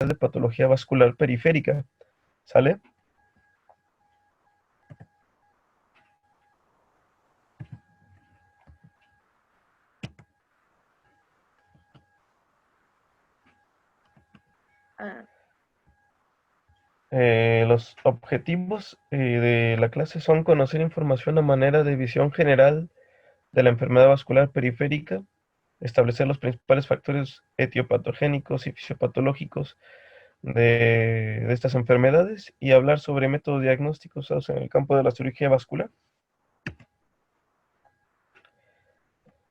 de patología vascular periférica. ¿Sale? Ah, Los objetivos de la clase son conocer información a manera de visión general de la enfermedad vascular periférica, establecer los principales factores etiopatogénicos y fisiopatológicos de estas enfermedades y hablar sobre métodos diagnósticos usados en el campo de la cirugía vascular.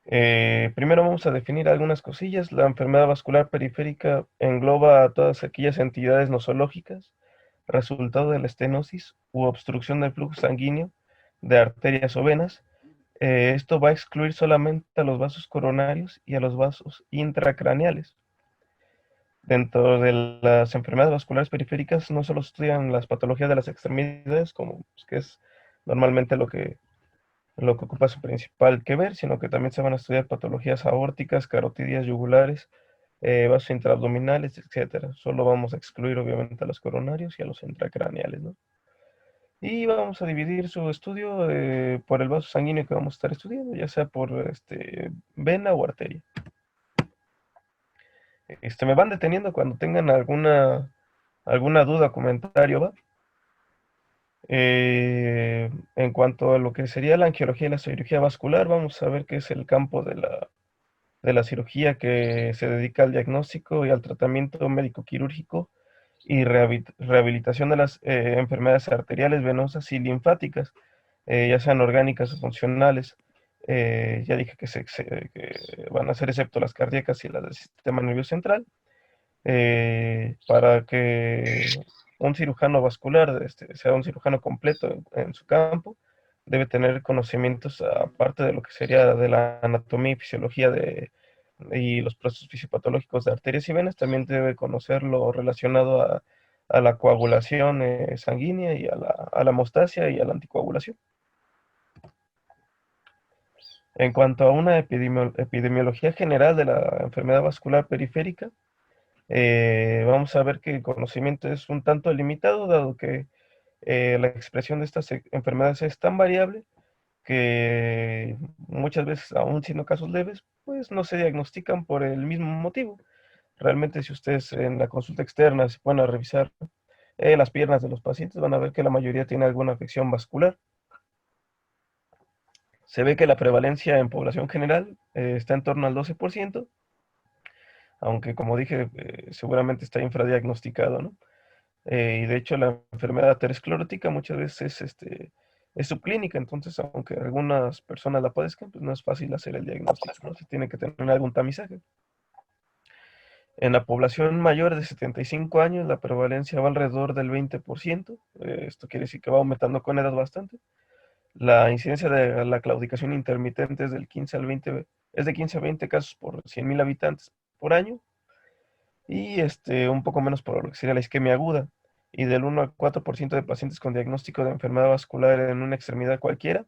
Primero vamos a definir algunas cosillas. La enfermedad vascular periférica engloba a todas aquellas entidades nosológicas, resultado de la estenosis u obstrucción del flujo sanguíneo de arterias o venas. Esto va a excluir solamente a los vasos coronarios y a los vasos intracraneales. Dentro de las enfermedades vasculares periféricas no solo estudian las patologías de las extremidades, como pues, que es normalmente lo que ocupa su principal que ver, sino que también se van a estudiar patologías aórticas, carotidias, yugulares, vasos intraabdominales, etcétera. Solo vamos a excluir obviamente a los coronarios y a los intracraneales, ¿no? Y vamos a dividir su estudio por el vaso sanguíneo que vamos a estar estudiando, ya sea por vena o arteria. Me van deteniendo cuando tengan alguna duda o comentario, ¿va? En cuanto a lo que sería la angiología y la cirugía vascular, vamos a ver qué es el campo de la cirugía que se dedica al diagnóstico y al tratamiento médico-quirúrgico y rehabilitación de las enfermedades arteriales, venosas y linfáticas, ya sean orgánicas o funcionales. Ya dije que van a ser excepto las cardíacas y las del sistema nervioso central, para que un cirujano vascular sea un cirujano completo en su campo, debe tener conocimientos aparte de lo que sería de la anatomía y fisiología y los procesos fisiopatológicos de arterias y venas, también debe conocer lo relacionado a la coagulación sanguínea y a la hemostasia y a la anticoagulación. En cuanto a una epidemiología general de la enfermedad vascular periférica, vamos a ver que el conocimiento es un tanto limitado, dado que la expresión de estas enfermedades es tan variable que muchas veces, aún siendo casos leves, pues no se diagnostican por el mismo motivo. Realmente, si ustedes en la consulta externa se pueden a revisar las piernas de los pacientes, van a ver que la mayoría tiene alguna afección vascular. Se ve que la prevalencia en población general está en torno al 12%, aunque como dije, seguramente está infradiagnosticado, ¿no? Y de hecho la enfermedad aterosclerótica muchas veces es subclínica, entonces aunque algunas personas la padezcan, pues no es fácil hacer el diagnóstico, ¿no? Se tiene que tener algún tamizaje. En la población mayor de 75 años, la prevalencia va alrededor del 20%. Esto quiere decir que va aumentando con edad bastante. La incidencia de la claudicación intermitente es de 15 a 20 casos por 100.000 habitantes por año, y un poco menos por lo que sería la isquemia aguda. Y del 1 al 4% de pacientes con diagnóstico de enfermedad vascular en una extremidad cualquiera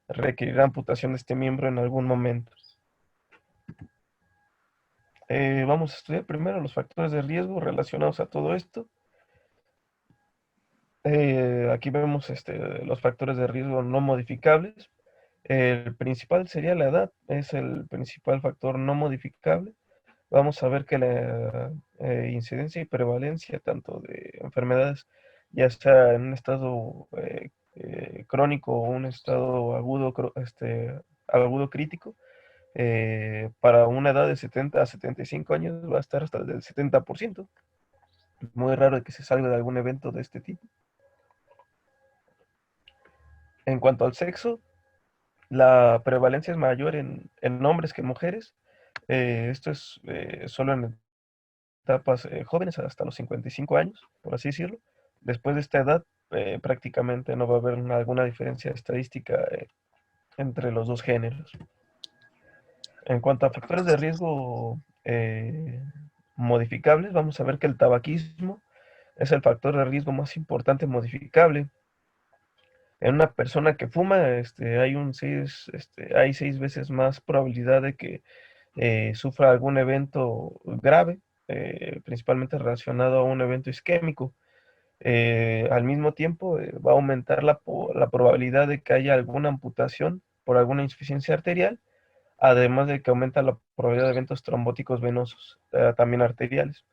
requerirá amputación de este miembro en algún momento. Vamos a estudiar primero los factores de riesgo relacionados a todo esto. Aquí vemos los factores de riesgo no modificables. El principal sería la edad, es el principal factor no modificable. Vamos a ver que la incidencia y prevalencia tanto de enfermedades, ya sea en un estado crónico o un estado agudo, agudo crítico, para una edad de 70 a 75 años va a estar hasta el 70%. Muy raro que se salga de algún evento de este tipo. En cuanto al sexo, la prevalencia es mayor en hombres que en mujeres. Esto es solo en etapas jóvenes, hasta los 55 años, por así decirlo. Después de esta edad, prácticamente no va a haber alguna diferencia estadística entre los dos géneros. En cuanto a factores de riesgo modificables, vamos a ver que el tabaquismo es el factor de riesgo más importante modificable. En una persona que fuma, hay 6 veces más probabilidad de que sufra algún evento grave principalmente relacionado a un evento isquémico. Al mismo tiempo, va a aumentar la probabilidad de que haya alguna amputación por alguna insuficiencia arterial, además de que aumenta la probabilidad de eventos trombóticos venosos, también arteriales.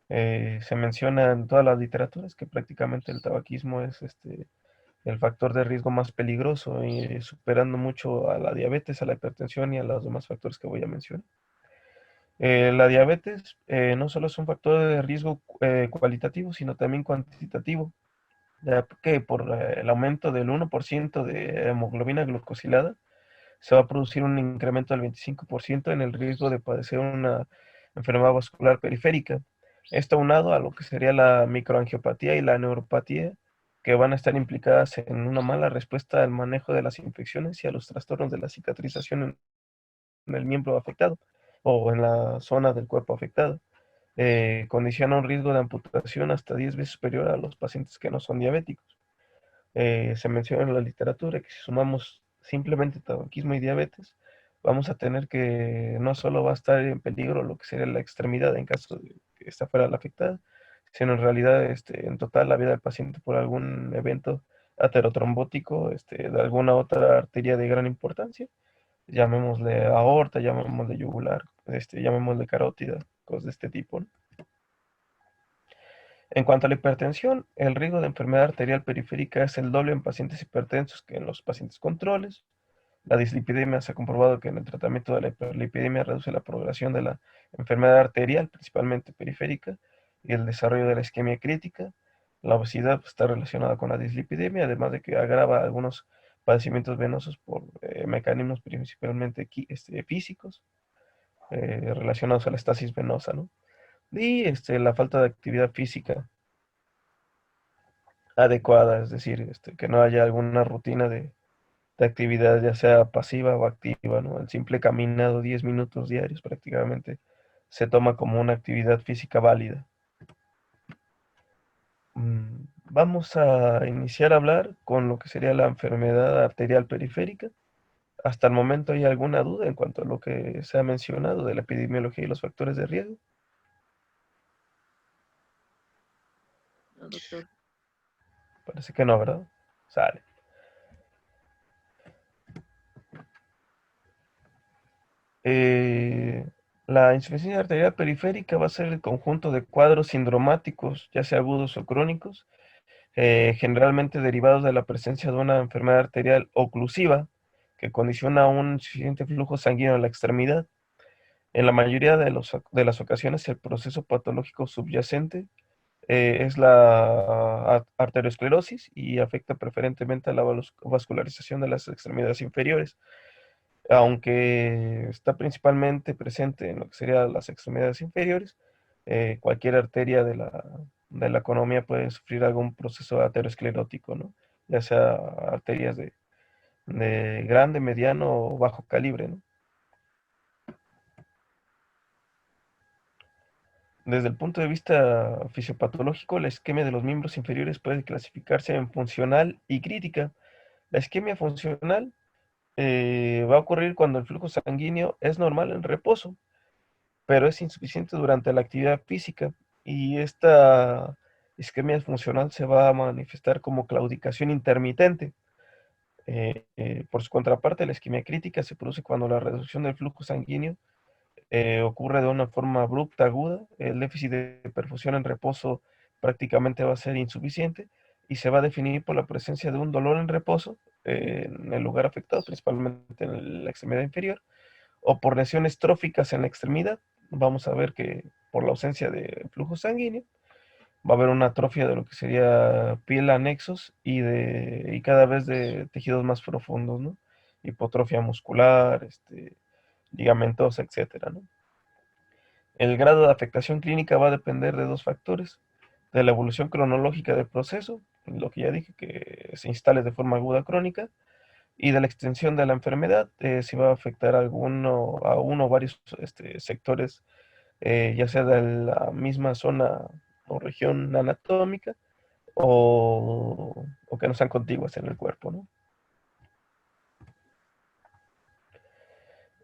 Se menciona en todas las literaturas que prácticamente el tabaquismo es el factor de riesgo más peligroso, y superando mucho a la diabetes, a la hipertensión y a los demás factores que voy a mencionar. La diabetes no solo es un factor de riesgo cualitativo, sino también cuantitativo, ya que por el aumento del 1% de hemoglobina glucosilada se va a producir un incremento del 25% en el riesgo de padecer una enfermedad vascular periférica. Esto aunado a lo que sería la microangiopatía y la neuropatía, que van a estar implicadas en una mala respuesta al manejo de las infecciones y a los trastornos de la cicatrización en el miembro afectado o en la zona del cuerpo afectada. Condiciona un riesgo de amputación hasta 10 veces superior a los pacientes que no son diabéticos. Se menciona en la literatura que si sumamos simplemente tabaquismo y diabetes, vamos a tener que no solo va a estar en peligro lo que sería la extremidad en caso de que esta fuera la afectada, sino en realidad en total la vida del paciente por algún evento aterotrombótico de alguna otra arteria de gran importancia, llamémosle aorta, llamémosle yugular, llamémosle carótida, cosas de este tipo, ¿no? En cuanto a la hipertensión, el riesgo de enfermedad arterial periférica es el doble en pacientes hipertensos que en los pacientes controles. La dislipidemia se ha comprobado que en el tratamiento de la hiperlipidemia reduce la progresión de la enfermedad arterial, principalmente periférica, y el desarrollo de la isquemia crítica. La obesidad está relacionada con la dislipidemia, además de que agrava algunos padecimientos venosos por mecanismos principalmente físicos, relacionados a la estasis venosa, ¿no? Y la falta de actividad física adecuada, es decir, que no haya alguna rutina de actividad, ya sea pasiva o activa, ¿no? El simple caminado 10 minutos diarios prácticamente se toma como una actividad física válida. Vamos a iniciar a hablar con lo que sería la enfermedad arterial periférica. ¿Hasta el momento hay alguna duda en cuanto a lo que se ha mencionado de la epidemiología y los factores de riesgo? No, doctor. Parece que no, ¿verdad? Sale. Eh, la insuficiencia arterial periférica va a ser el conjunto de cuadros sindromáticos, ya sea agudos o crónicos, generalmente derivados de la presencia de una enfermedad arterial oclusiva que condiciona un suficiente flujo sanguíneo en la extremidad. En la mayoría de las ocasiones, el proceso patológico subyacente es la arteriosclerosis y afecta preferentemente a la vascularización de las extremidades inferiores, aunque está principalmente presente en lo que serían las extremidades inferiores. Cualquier arteria de la economía puede sufrir algún proceso aterosclerótico, ¿no? Ya sea arterias de grande, mediano o bajo calibre, ¿no? Desde el punto de vista fisiopatológico, la isquemia de los miembros inferiores puede clasificarse en funcional y crítica. La isquemia funcional va a ocurrir cuando el flujo sanguíneo es normal en reposo, pero es insuficiente durante la actividad física, y esta isquemia funcional se va a manifestar como claudicación intermitente. Por su contraparte, la isquemia crítica se produce cuando la reducción del flujo sanguíneo ocurre de una forma abrupta, aguda. El déficit de perfusión en reposo prácticamente va a ser insuficiente y se va a definir por la presencia de un dolor en reposo en el lugar afectado, principalmente en la extremidad inferior, o por lesiones tróficas en la extremidad. Vamos a ver que por la ausencia de flujo sanguíneo va a haber una atrofia de lo que sería piel anexos y cada vez de tejidos más profundos, ¿no? Hipotrofia muscular, ligamentosa, etcétera, ¿no? El grado de afectación clínica va a depender de dos factores: de la evolución cronológica del proceso, lo que ya dije, que se instale de forma aguda crónica, y de la extensión de la enfermedad, si va a afectar a uno o varios sectores, ya sea de la misma zona o región anatómica, o que no sean contiguas en el cuerpo, ¿no?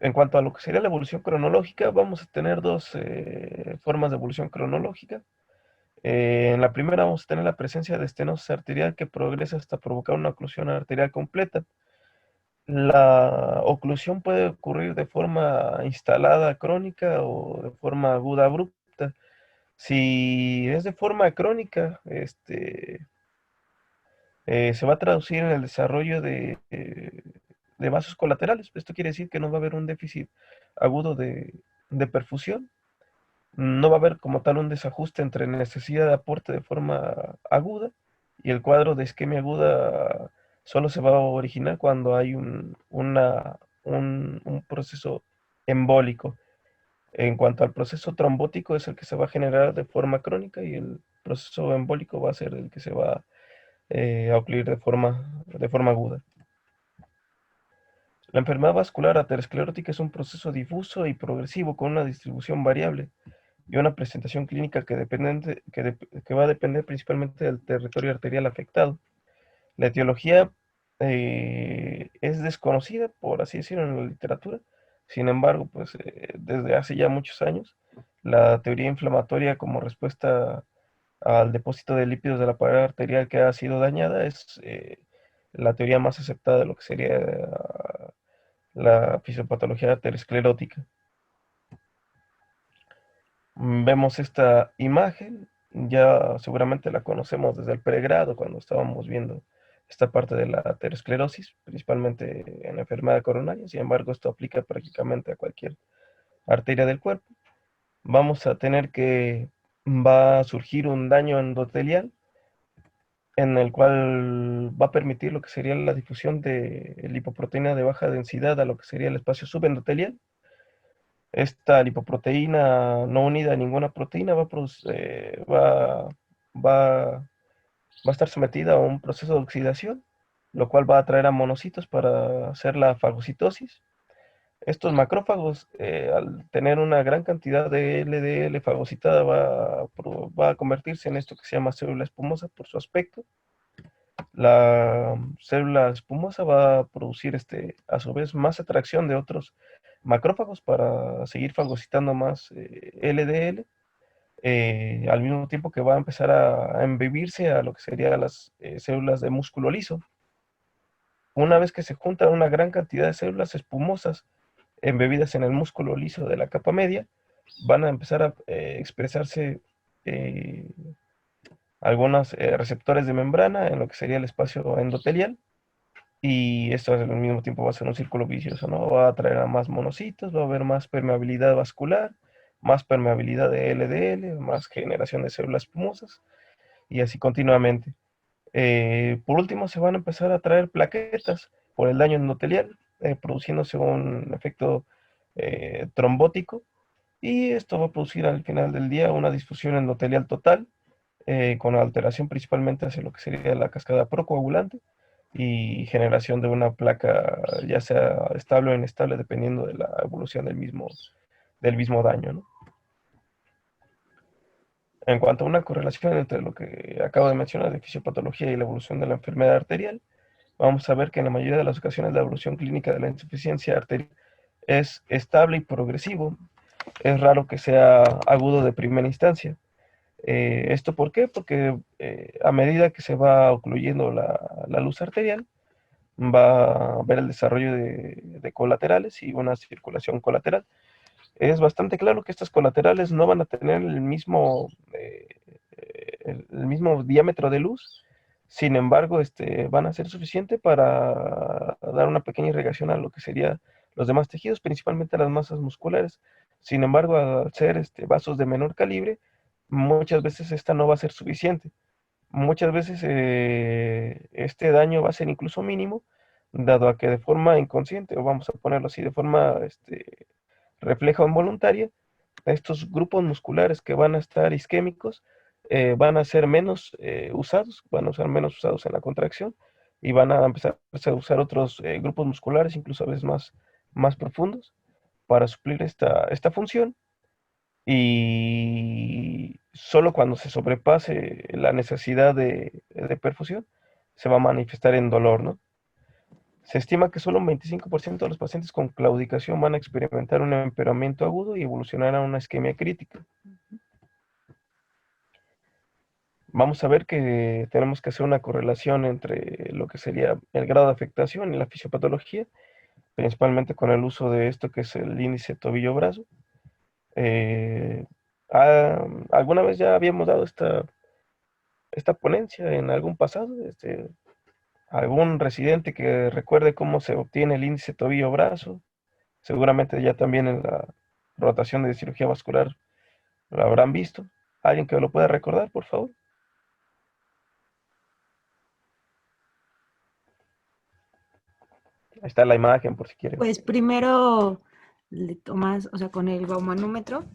En cuanto a lo que sería la evolución cronológica, vamos a tener dos formas de evolución cronológica. En la primera vamos a tener la presencia de estenosis arterial que progresa hasta provocar una oclusión arterial completa. La oclusión puede ocurrir de forma instalada crónica o de forma aguda abrupta. Si es de forma crónica, se va a traducir en el desarrollo de vasos colaterales. Esto quiere decir que no va a haber un déficit agudo de perfusión. No va a haber como tal un desajuste entre necesidad de aporte de forma aguda y el cuadro de isquemia aguda solo se va a originar cuando hay un proceso embólico. En cuanto al proceso trombótico es el que se va a generar de forma crónica y el proceso embólico va a ser el que se va a ocluir de forma aguda. La enfermedad vascular aterosclerótica es un proceso difuso y progresivo con una distribución variable y una presentación clínica que va a depender principalmente del territorio arterial afectado. La etiología es desconocida, por así decirlo, en la literatura. Sin embargo, pues desde hace ya muchos años, la teoría inflamatoria como respuesta al depósito de lípidos de la pared arterial que ha sido dañada es la teoría más aceptada de lo que sería la fisiopatología aterosclerótica. Vemos esta imagen, ya seguramente la conocemos desde el pregrado cuando estábamos viendo esta parte de la aterosclerosis, principalmente en la enfermedad coronaria. Sin embargo, esto aplica prácticamente a cualquier arteria del cuerpo. Vamos a tener que va a surgir un daño endotelial en el cual va a permitir lo que sería la difusión de lipoproteína de baja densidad a lo que sería el espacio subendotelial. Esta lipoproteína no unida a ninguna proteína va a estar sometida a un proceso de oxidación, lo cual va a atraer a monocitos para hacer la fagocitosis. Estos macrófagos, al tener una gran cantidad de LDL fagocitada, va a convertirse en esto que se llama célula espumosa por su aspecto. La célula espumosa va a producir a su vez más atracción de otros macrófagos para seguir fagocitando más LDL, al mismo tiempo que va a empezar a embebirse a lo que serían las células de músculo liso. Una vez que se juntan una gran cantidad de células espumosas embebidas en el músculo liso de la capa media, van a empezar a expresarse eh, algunos receptores de membrana en lo que sería el espacio endotelial. Y esto al mismo tiempo va a ser un círculo vicioso, ¿no? Va a atraer a más monocitos, va a haber más permeabilidad vascular, más permeabilidad de LDL, más generación de células espumosas, y así continuamente. Por último, se van a empezar a traer plaquetas por el daño endotelial, produciéndose un efecto trombótico, y esto va a producir al final del día una disfusión endotelial total, con alteración principalmente hacia lo que sería la cascada procoagulante y generación de una placa, ya sea estable o inestable, dependiendo de la evolución del mismo daño, ¿no? En cuanto a una correlación entre lo que acabo de mencionar de fisiopatología y la evolución de la enfermedad arterial, vamos a ver que en la mayoría de las ocasiones la evolución clínica de la insuficiencia arterial es estable y progresivo. Es raro que sea agudo de primera instancia. ¿Esto por qué? Porque a medida que se va ocluyendo la luz arterial, va a haber el desarrollo de colaterales y una circulación colateral. Es bastante claro que estas colaterales no van a tener el mismo diámetro de luz. Sin embargo, van a ser suficiente para dar una pequeña irrigación a lo que serían los demás tejidos, principalmente a las masas musculares. Sin embargo, al ser vasos de menor calibre, muchas veces esta no va a ser suficiente. Muchas veces este daño va a ser incluso mínimo, dado a que de forma inconsciente, o vamos a ponerlo así, de forma refleja o involuntaria, estos grupos musculares que van a estar isquémicos van a ser menos usados, van a ser menos usados en la contracción y van a empezar a usar otros grupos musculares, incluso a veces más profundos, para suplir esta función. Y solo cuando se sobrepase la necesidad de perfusión se va a manifestar en dolor, ¿no? Se estima que solo un 25% de los pacientes con claudicación van a experimentar un empeoramiento agudo y evolucionar a una isquemia crítica. Vamos a ver que tenemos que hacer una correlación entre lo que sería el grado de afectación y la fisiopatología, principalmente con el uso de esto que es el índice tobillo-brazo. Eh, alguna vez ya habíamos dado esta ponencia en algún pasado, algún residente que recuerde cómo se obtiene el índice tobillo-brazo, seguramente ya también en la rotación de cirugía vascular lo habrán visto. ¿Alguien que lo pueda recordar, por favor? Ahí está la imagen, por si quieren. Pues primero le tomas, o sea, con el baumanómetro,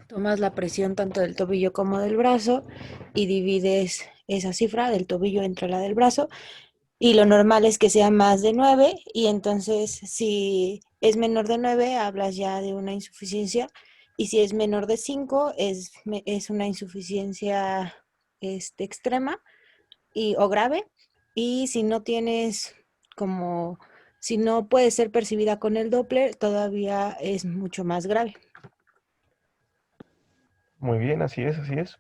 tomas la presión tanto del tobillo como del brazo y divides esa cifra del tobillo entre la del brazo. Y lo normal es que sea más de 9 y entonces si es menor de 9 hablas ya de una insuficiencia y si es menor de 5 es una insuficiencia extrema o grave y si no tienes como, si no puede ser percibida con el Doppler todavía es mucho más grave. Muy bien, así es, así es.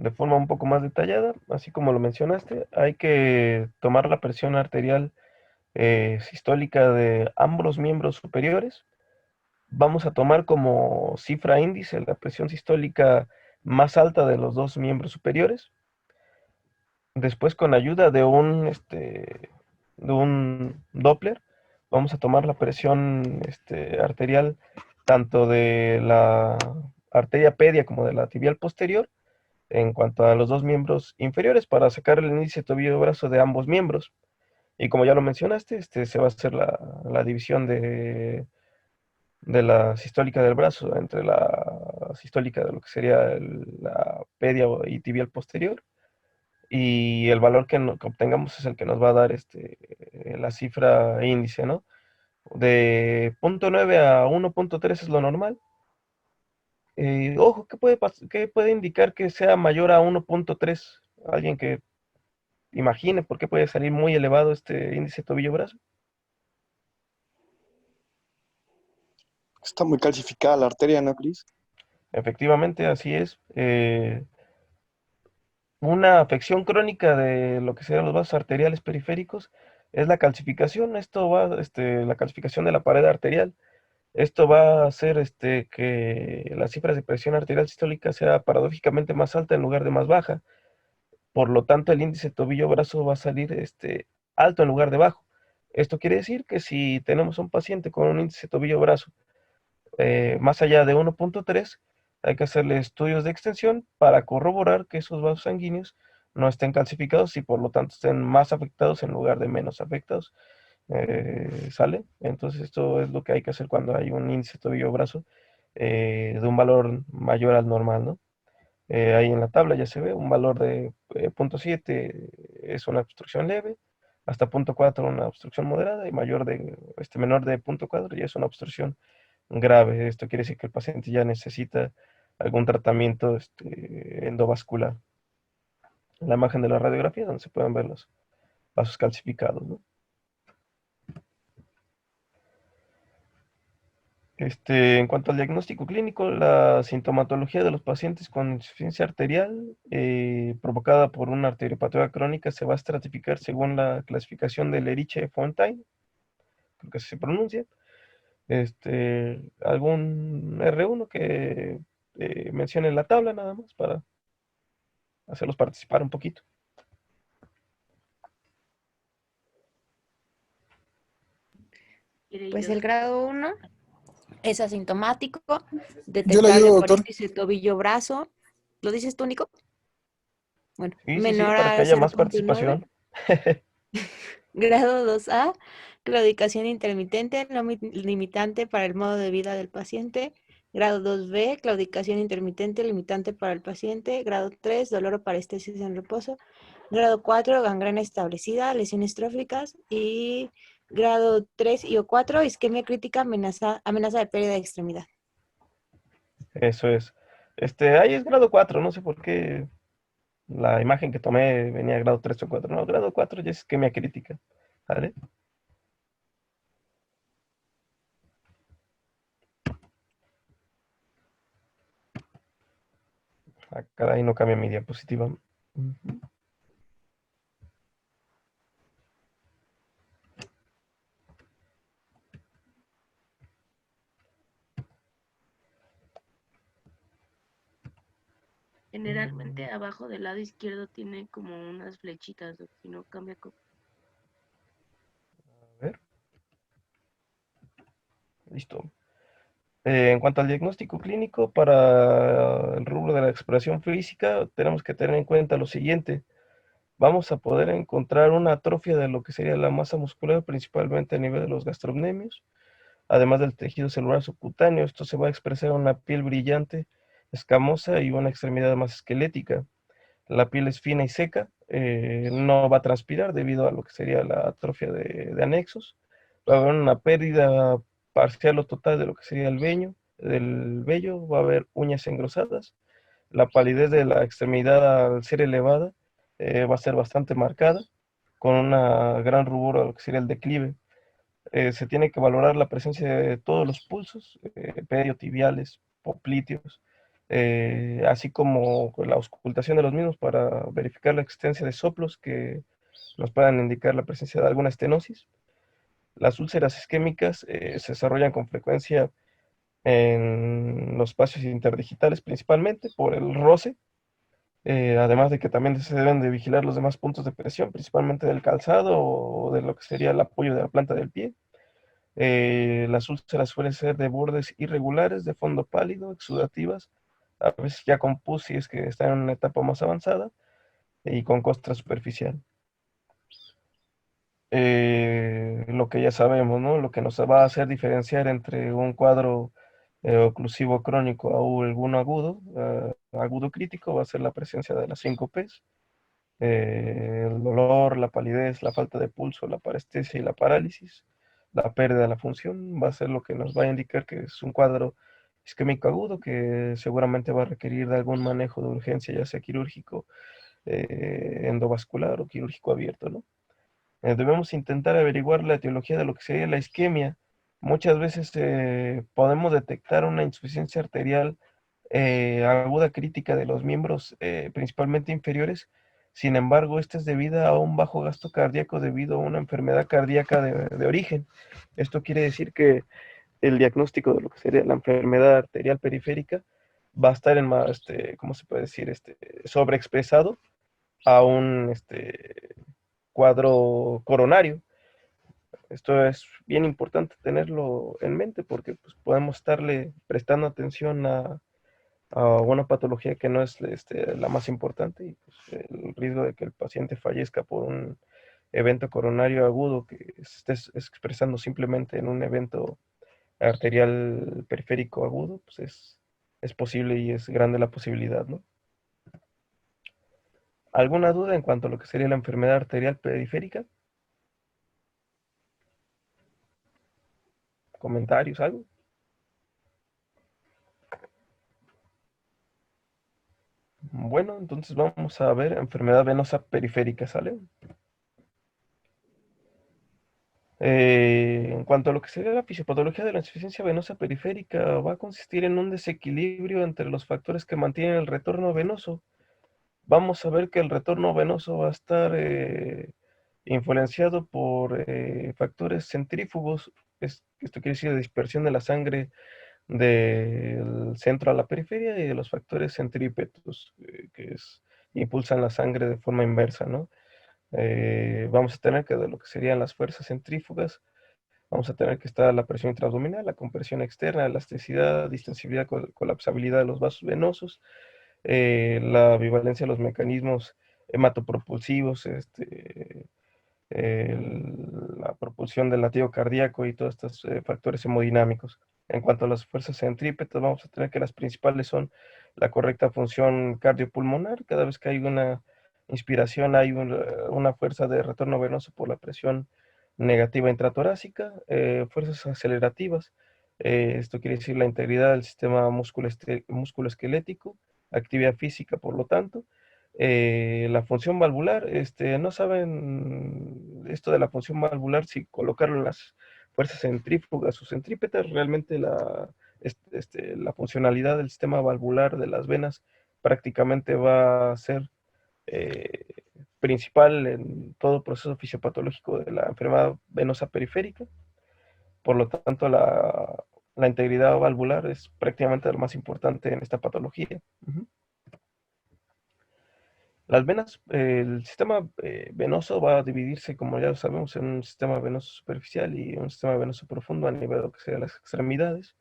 De forma un poco más detallada, así como lo mencionaste, hay que tomar la presión arterial sistólica de ambos miembros superiores. Vamos a tomar como cifra índice la presión sistólica más alta de los dos miembros superiores. Después, con ayuda de un Doppler, vamos a tomar la presión arterial tanto de la arteria pedia como de la tibial posterior en cuanto a los dos miembros inferiores para sacar el índice tobillo-brazo de ambos miembros. Y como ya lo mencionaste, se va a hacer la división de la sistólica del brazo entre la sistólica de lo que sería la pedia y tibial posterior. Y el valor que obtengamos es el que nos va a dar la cifra índice, ¿no? De 0.9 a 1.3 es lo normal. Ojo, ¿qué puede indicar que sea mayor a 1.3? Alguien que imagine por qué puede salir muy elevado este índice tobillo-brazo. Está muy calcificada la arteria, ¿no, Cris? Efectivamente, así es. Una afección crónica de lo que serían los vasos arteriales periféricos es la calcificación. La calcificación de la pared arterial. Esto va a hacer que las cifras de presión arterial sistólica sea paradójicamente más alta en lugar de más baja. Por lo tanto, el índice tobillo-brazo va a salir alto en lugar de bajo. Esto quiere decir que si tenemos un paciente con un índice tobillo-brazo más allá de 1.3, hay que hacerle estudios de extensión para corroborar que esos vasos sanguíneos no estén calcificados y por lo tanto estén más afectados en lugar de menos afectados. ¿Sale? Entonces esto es lo que hay que hacer cuando hay un índice tobillo-brazo de un valor mayor al normal, ¿no? Ahí en la tabla ya se ve un valor de 0.7 es una obstrucción leve, hasta 0.4 una obstrucción moderada y menor de 0.4 ya es una obstrucción grave. Esto quiere decir que el paciente ya necesita algún tratamiento endovascular. En la imagen de la radiografía donde se pueden ver los vasos calcificados, ¿no? En cuanto al diagnóstico clínico, la sintomatología de los pacientes con insuficiencia arterial provocada por una arteriopatía crónica se va a estratificar según la clasificación de Leriche-Fontaine, creo que así se pronuncia. Algún R1 que mencione la tabla nada más para hacerlos participar un poquito. Pues el grado 1 es asintomático, Yo lo detectable ayudo, por doctor. índice tobillo-brazo. ¿Lo dices tú, Nico? Bueno, Sí, sí, sí, menor para que a haya más 0.9. participación. Grado 2A, claudicación intermitente, no limitante para el modo de vida del paciente. Grado 2B, claudicación intermitente, limitante para el paciente. Grado 3, dolor o parestesis en reposo. Grado 4, gangrena establecida, lesiones tróficas. Y grado 3 y o 4, isquemia crítica, amenaza de pérdida de extremidad. Eso es. Ahí es grado 4, no sé por qué La imagen que tomé venía a grado 3 o 4. No, grado 4 ya es isquemia crítica. ¿Vale? Ah, caray, no cambia mi diapositiva. Ujú. Generalmente abajo del lado izquierdo tiene como unas flechitas, si no cambia. A ver, listo. En cuanto al diagnóstico clínico, para el rubro de la exploración física, tenemos que tener en cuenta lo siguiente. Vamos a poder encontrar una atrofia de lo que sería la masa muscular, principalmente a nivel de los gastrocnemios, además del tejido celular subcutáneo. Esto se va a expresar en una piel brillante, escamosa y una extremidad más esquelética. La piel es fina y seca, no va a transpirar debido a lo que sería la atrofia de anexos. Va a haber una pérdida parcial o total de lo que sería del vello, va a haber uñas engrosadas. La palidez de la extremidad al ser elevada va a ser bastante marcada, con una gran rubor a lo que sería el declive. Se tiene que valorar la presencia de todos los pulsos, periotibiales, popliteos, así como la auscultación de los mismos para verificar la existencia de soplos que nos puedan indicar la presencia de alguna estenosis. Las úlceras isquémicas se desarrollan con frecuencia en los espacios interdigitales, principalmente por el roce, además de que también se deben de vigilar los demás puntos de presión, principalmente del calzado o de lo que sería el apoyo de la planta del pie. Las úlceras suelen ser de bordes irregulares, de fondo pálido, exudativas, a veces ya con pus si es que están en una etapa más avanzada y con costra superficial. Lo que ya sabemos, ¿no? Lo que nos va a hacer diferenciar entre un cuadro oclusivo crónico a alguno agudo, agudo crítico, va a ser la presencia de las síncopes, el dolor, la palidez, la falta de pulso, la parestesia y la parálisis, la pérdida de la función, va a ser lo que nos va a indicar que es un cuadro isquémico agudo que seguramente va a requerir de algún manejo de urgencia, ya sea quirúrgico, endovascular o quirúrgico abierto, ¿no? Debemos intentar averiguar la etiología de lo que sería la isquemia. Muchas veces podemos detectar una insuficiencia arterial aguda crítica de los miembros principalmente inferiores. Sin embargo, esta es debida a un bajo gasto cardíaco debido a una enfermedad cardíaca de origen. Esto quiere decir que el diagnóstico de lo que sería la enfermedad arterial periférica va a estar ¿cómo se puede decir? Sobreexpresado a un cuadro coronario. Esto es bien importante tenerlo en mente porque pues, podemos estarle prestando atención a una patología que no es la más importante y pues, el riesgo de que el paciente fallezca por un evento coronario agudo que se esté expresando simplemente en un evento arterial periférico agudo, pues es posible y es grande la posibilidad, ¿no? ¿Alguna duda en cuanto a lo que sería la enfermedad arterial periférica? ¿Comentarios, algo? Bueno, entonces vamos a ver enfermedad venosa periférica, ¿sale? En cuanto a lo que sería la fisiopatología de la insuficiencia venosa periférica, va a consistir en un desequilibrio entre los factores que mantienen el retorno venoso. Vamos a ver que el retorno venoso va a estar influenciado por factores centrífugos. Esto quiere decir dispersión de la sangre del centro a la periferia y de los factores centrípetos, impulsan la sangre de forma inversa, ¿no? Vamos a tener que de lo que serían las fuerzas centrífugas, vamos a tener que estar la presión intraabdominal, la compresión externa, elasticidad, distensibilidad, colapsabilidad de los vasos venosos, la bivalencia de los mecanismos hematopropulsivos, la propulsión del latido cardíaco y todos estos factores hemodinámicos. En cuanto a las fuerzas centrípetas, vamos a tener que las principales son la correcta función cardiopulmonar. Cada vez que hay una inspiración, hay una fuerza de retorno venoso por la presión negativa intratorácica, fuerzas acelerativas. Esto quiere decir la integridad del sistema musculoesquelético, actividad física, por lo tanto. La función valvular, no saben esto de la función valvular, si colocarlo en las fuerzas centrífugas o centrípetas, realmente la funcionalidad del sistema valvular de las venas prácticamente va a ser eh, principal en todo proceso fisiopatológico de la enfermedad venosa periférica. Por lo tanto, la integridad valvular es prácticamente lo más importante en esta patología. Ujú. Las venas, el sistema venoso va a dividirse, como ya lo sabemos, en un sistema venoso superficial y un sistema venoso profundo a nivel de lo que sean las extremidades.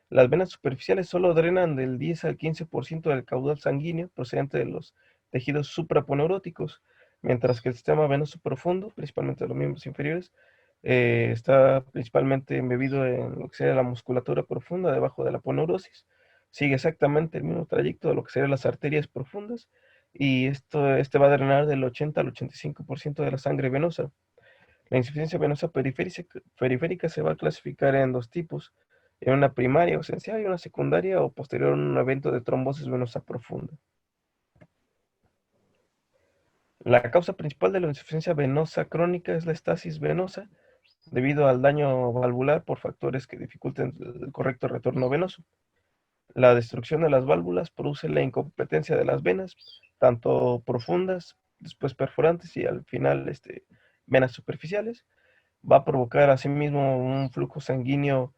Las venas superficiales solo drenan del 10 al 15% del caudal sanguíneo procedente de los tejidos supraponeuróticos, mientras que el sistema venoso profundo, principalmente de los miembros inferiores, está principalmente embebido en lo que sería la musculatura profunda debajo de la poneurosis. Sigue exactamente el mismo trayecto de lo que serían las arterias profundas y este va a drenar del 80 al 85% de la sangre venosa. La insuficiencia venosa periférica se va a clasificar en dos tipos, en una primaria o esencial y una secundaria o posterior a un evento de trombosis venosa profunda. La causa principal de la insuficiencia venosa crónica es la estasis venosa, debido al daño valvular por factores que dificulten el correcto retorno venoso. La destrucción de las válvulas produce la incompetencia de las venas, tanto profundas, después perforantes y al final venas superficiales. Va a provocar asimismo un flujo sanguíneo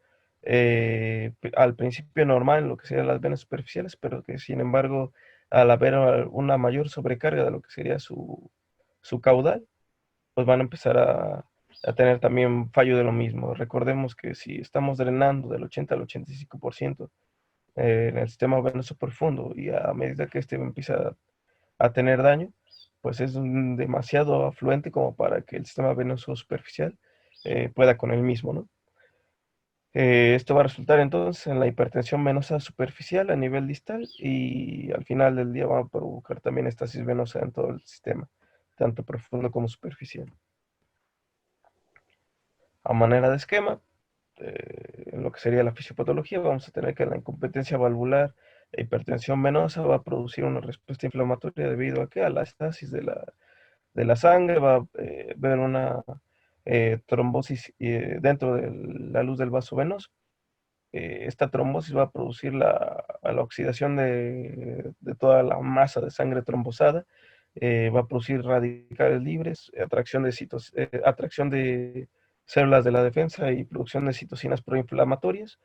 al principio normal en lo que serían las venas superficiales, pero que sin embargo, al haber una mayor sobrecarga de lo que sería su caudal, pues van a empezar a tener también fallo de lo mismo. Recordemos que si estamos drenando del 80 al 85% en el sistema venoso profundo y a medida que empieza a tener daño, pues es demasiado afluente como para que el sistema venoso superficial pueda con el mismo, ¿no? Esto va a resultar entonces en la hipertensión venosa superficial a nivel distal y al final del día va a provocar también estasis venosa en todo el sistema, tanto profundo como superficial. A manera de esquema, en lo que sería la fisiopatología, vamos a tener que la incompetencia valvular e hipertensión venosa va a producir una respuesta inflamatoria debido a que a la estasis de la sangre va a haber una trombosis dentro de la luz del vaso venoso. Esta trombosis va a producir a la oxidación de toda la masa de sangre trombosada, va a producir radicales libres, atracción de células de la defensa y producción de citocinas proinflamatorias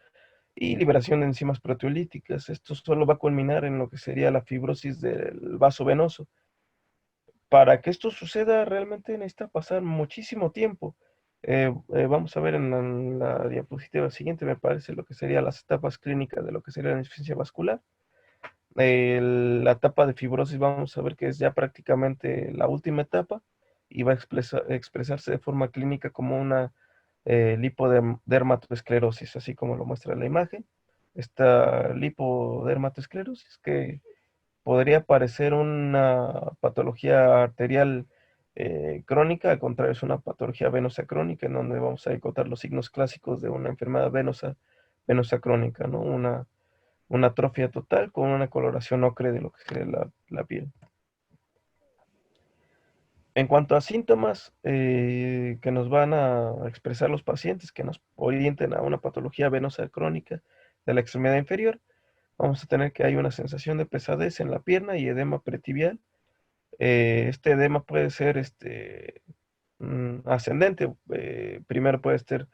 y liberación de enzimas proteolíticas. Esto solo va a culminar en lo que sería la fibrosis del vaso venoso. Para que esto suceda, realmente necesita pasar muchísimo tiempo. Vamos a ver en la diapositiva siguiente, me parece, lo que serían las etapas clínicas de lo que sería la insuficiencia vascular. La etapa de fibrosis vamos a ver que es ya prácticamente la última etapa y va a expresarse de forma clínica como una lipodermatoesclerosis, así como lo muestra la imagen. Esta lipodermatoesclerosis que podría parecer una patología arterial crónica, al contrario, es una patología venosa crónica, en donde vamos a encontrar los signos clásicos de una enfermedad venosa crónica, ¿no? Una atrofia total con una coloración ocre de lo que sería la piel. En cuanto a síntomas que nos van a expresar los pacientes, que nos orienten a una patología venosa crónica de la extremidad inferior, vamos a tener que hay una sensación de pesadez en la pierna y edema pretibial. Este edema puede ser ascendente. Primero puede estar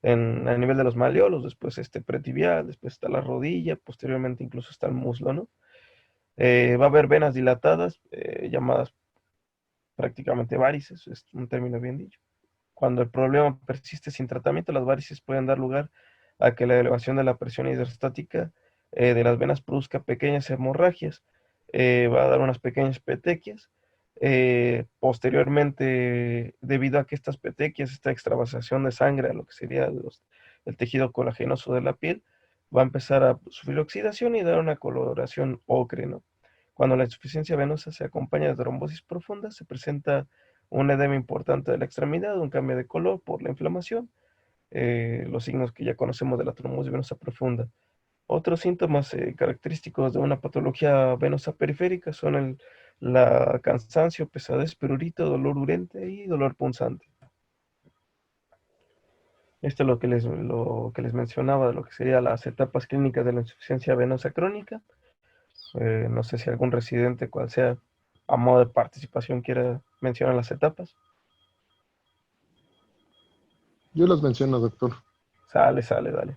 a nivel de los malleolos, después pretibial, después está la rodilla, posteriormente incluso está el muslo, ¿no? Va a haber venas dilatadas, llamadas prácticamente varices, es un término bien dicho. Cuando el problema persiste sin tratamiento, las varices pueden dar lugar a que la elevación de la presión hidrostática de las venas produzca pequeñas hemorragias, va a dar unas pequeñas petequias. Posteriormente, debido a que estas petequias, esta extravasación de sangre a lo que sería el tejido colagenoso de la piel, va a empezar a sufrir oxidación y dar una coloración ocre, ¿no? Cuando la insuficiencia venosa se acompaña de trombosis profunda, se presenta un edema importante de la extremidad, un cambio de color por la inflamación, los signos que ya conocemos de la trombosis venosa profunda. Otros síntomas característicos de una patología venosa periférica son la cansancio, pesadez, prurito, dolor urente y dolor punzante. Esto es lo que les mencionaba de lo que serían las etapas clínicas de la insuficiencia venosa crónica. No sé si algún residente, cual sea, a modo de participación, quiera mencionar las etapas. Yo las menciono, doctor. Sale, sale, dale.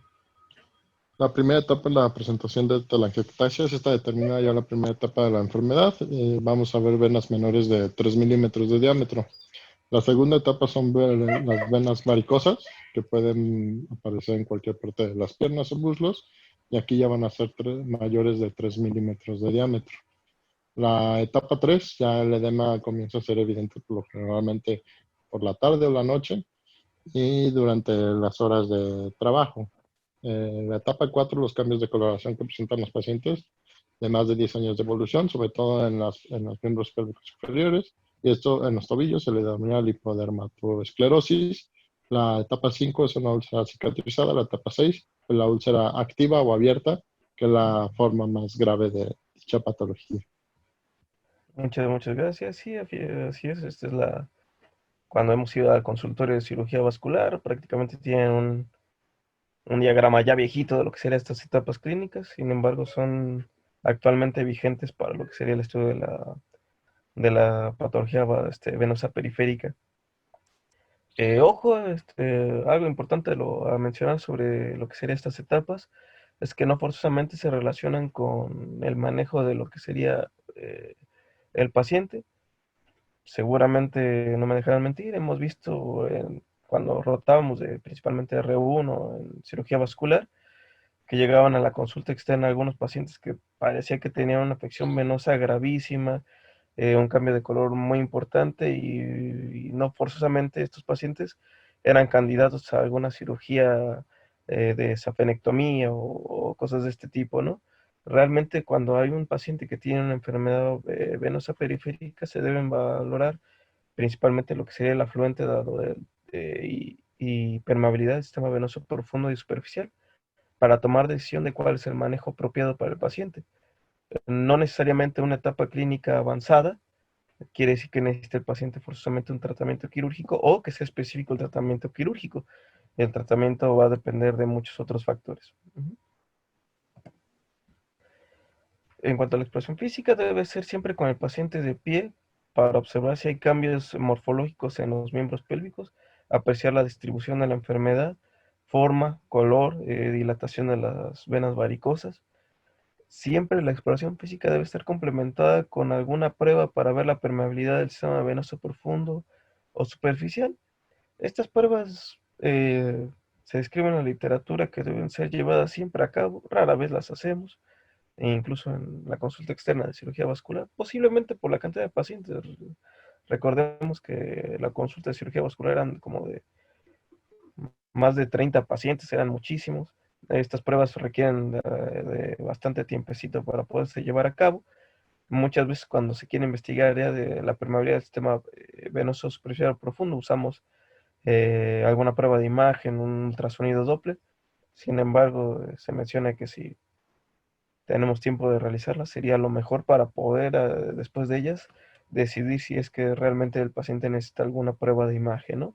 La primera etapa es la presentación de telangiectasias. Esta determina ya la primera etapa de la enfermedad. Vamos a ver venas menores de 3 milímetros de diámetro. La segunda etapa son las venas varicosas, que pueden aparecer en cualquier parte de las piernas o muslos, y aquí ya van a ser mayores de 3 milímetros de diámetro. La etapa 3, ya el edema comienza a ser evidente por lo generalmente por la tarde o la noche y durante las horas de trabajo. La etapa 4, los cambios de coloración que presentan los pacientes de más de 10 años de evolución, sobre todo en los miembros pélvicos superiores, y esto en los tobillos se le denomina lipodermatoesclerosis. La etapa 5 es una úlcera cicatrizada. La etapa 6 es la úlcera activa o abierta, que es la forma más grave de dicha patología. Muchas gracias. Sí, así es. Esta es cuando hemos ido al consultorio de cirugía vascular, prácticamente tienen un diagrama ya viejito de lo que serían estas etapas clínicas. Sin embargo, son actualmente vigentes para lo que sería el estudio de la patología venosa periférica. Ojo, algo importante a mencionar sobre lo que serían estas etapas es que no forzosamente se relacionan con el manejo de lo que sería el paciente. Seguramente no me dejarán mentir, hemos visto cuando rotábamos principalmente R1 en cirugía vascular, que llegaban a la consulta externa algunos pacientes que parecía que tenían una afección venosa gravísima, un cambio de color muy importante y no forzosamente estos pacientes eran candidatos a alguna cirugía de safenectomía o cosas de este tipo, ¿no? Realmente cuando hay un paciente que tiene una enfermedad venosa periférica se deben valorar principalmente lo que sería el afluente dado y permeabilidad del sistema venoso profundo y superficial para tomar decisión de cuál es el manejo apropiado para el paciente. No necesariamente una etapa clínica avanzada quiere decir que necesite el paciente forzosamente un tratamiento quirúrgico o que sea específico el tratamiento quirúrgico. El tratamiento va a depender de muchos otros factores. En cuanto a la exploración física, debe ser siempre con el paciente de pie para observar si hay cambios morfológicos en los miembros pélvicos, apreciar la distribución de la enfermedad, forma, color, dilatación de las venas varicosas. Siempre la exploración física debe estar complementada con alguna prueba para ver la permeabilidad del sistema venoso profundo o superficial. Estas pruebas se describen en la literatura que deben ser llevadas siempre a cabo, rara vez las hacemos, e incluso en la consulta externa de cirugía vascular, posiblemente por la cantidad de pacientes. Recordemos que la consulta de cirugía vascular eran como de más de 30 pacientes, eran muchísimos. Estas pruebas requieren de bastante tiempecito para poderse llevar a cabo. Muchas veces cuando se quiere investigar ya de la permeabilidad del sistema venoso superficial profundo, usamos alguna prueba de imagen, un ultrasonido Doppler. Sin embargo, se menciona que si tenemos tiempo de realizarlas, sería lo mejor para poder, después de ellas, decidir si es que realmente el paciente necesita alguna prueba de imagen, ¿no?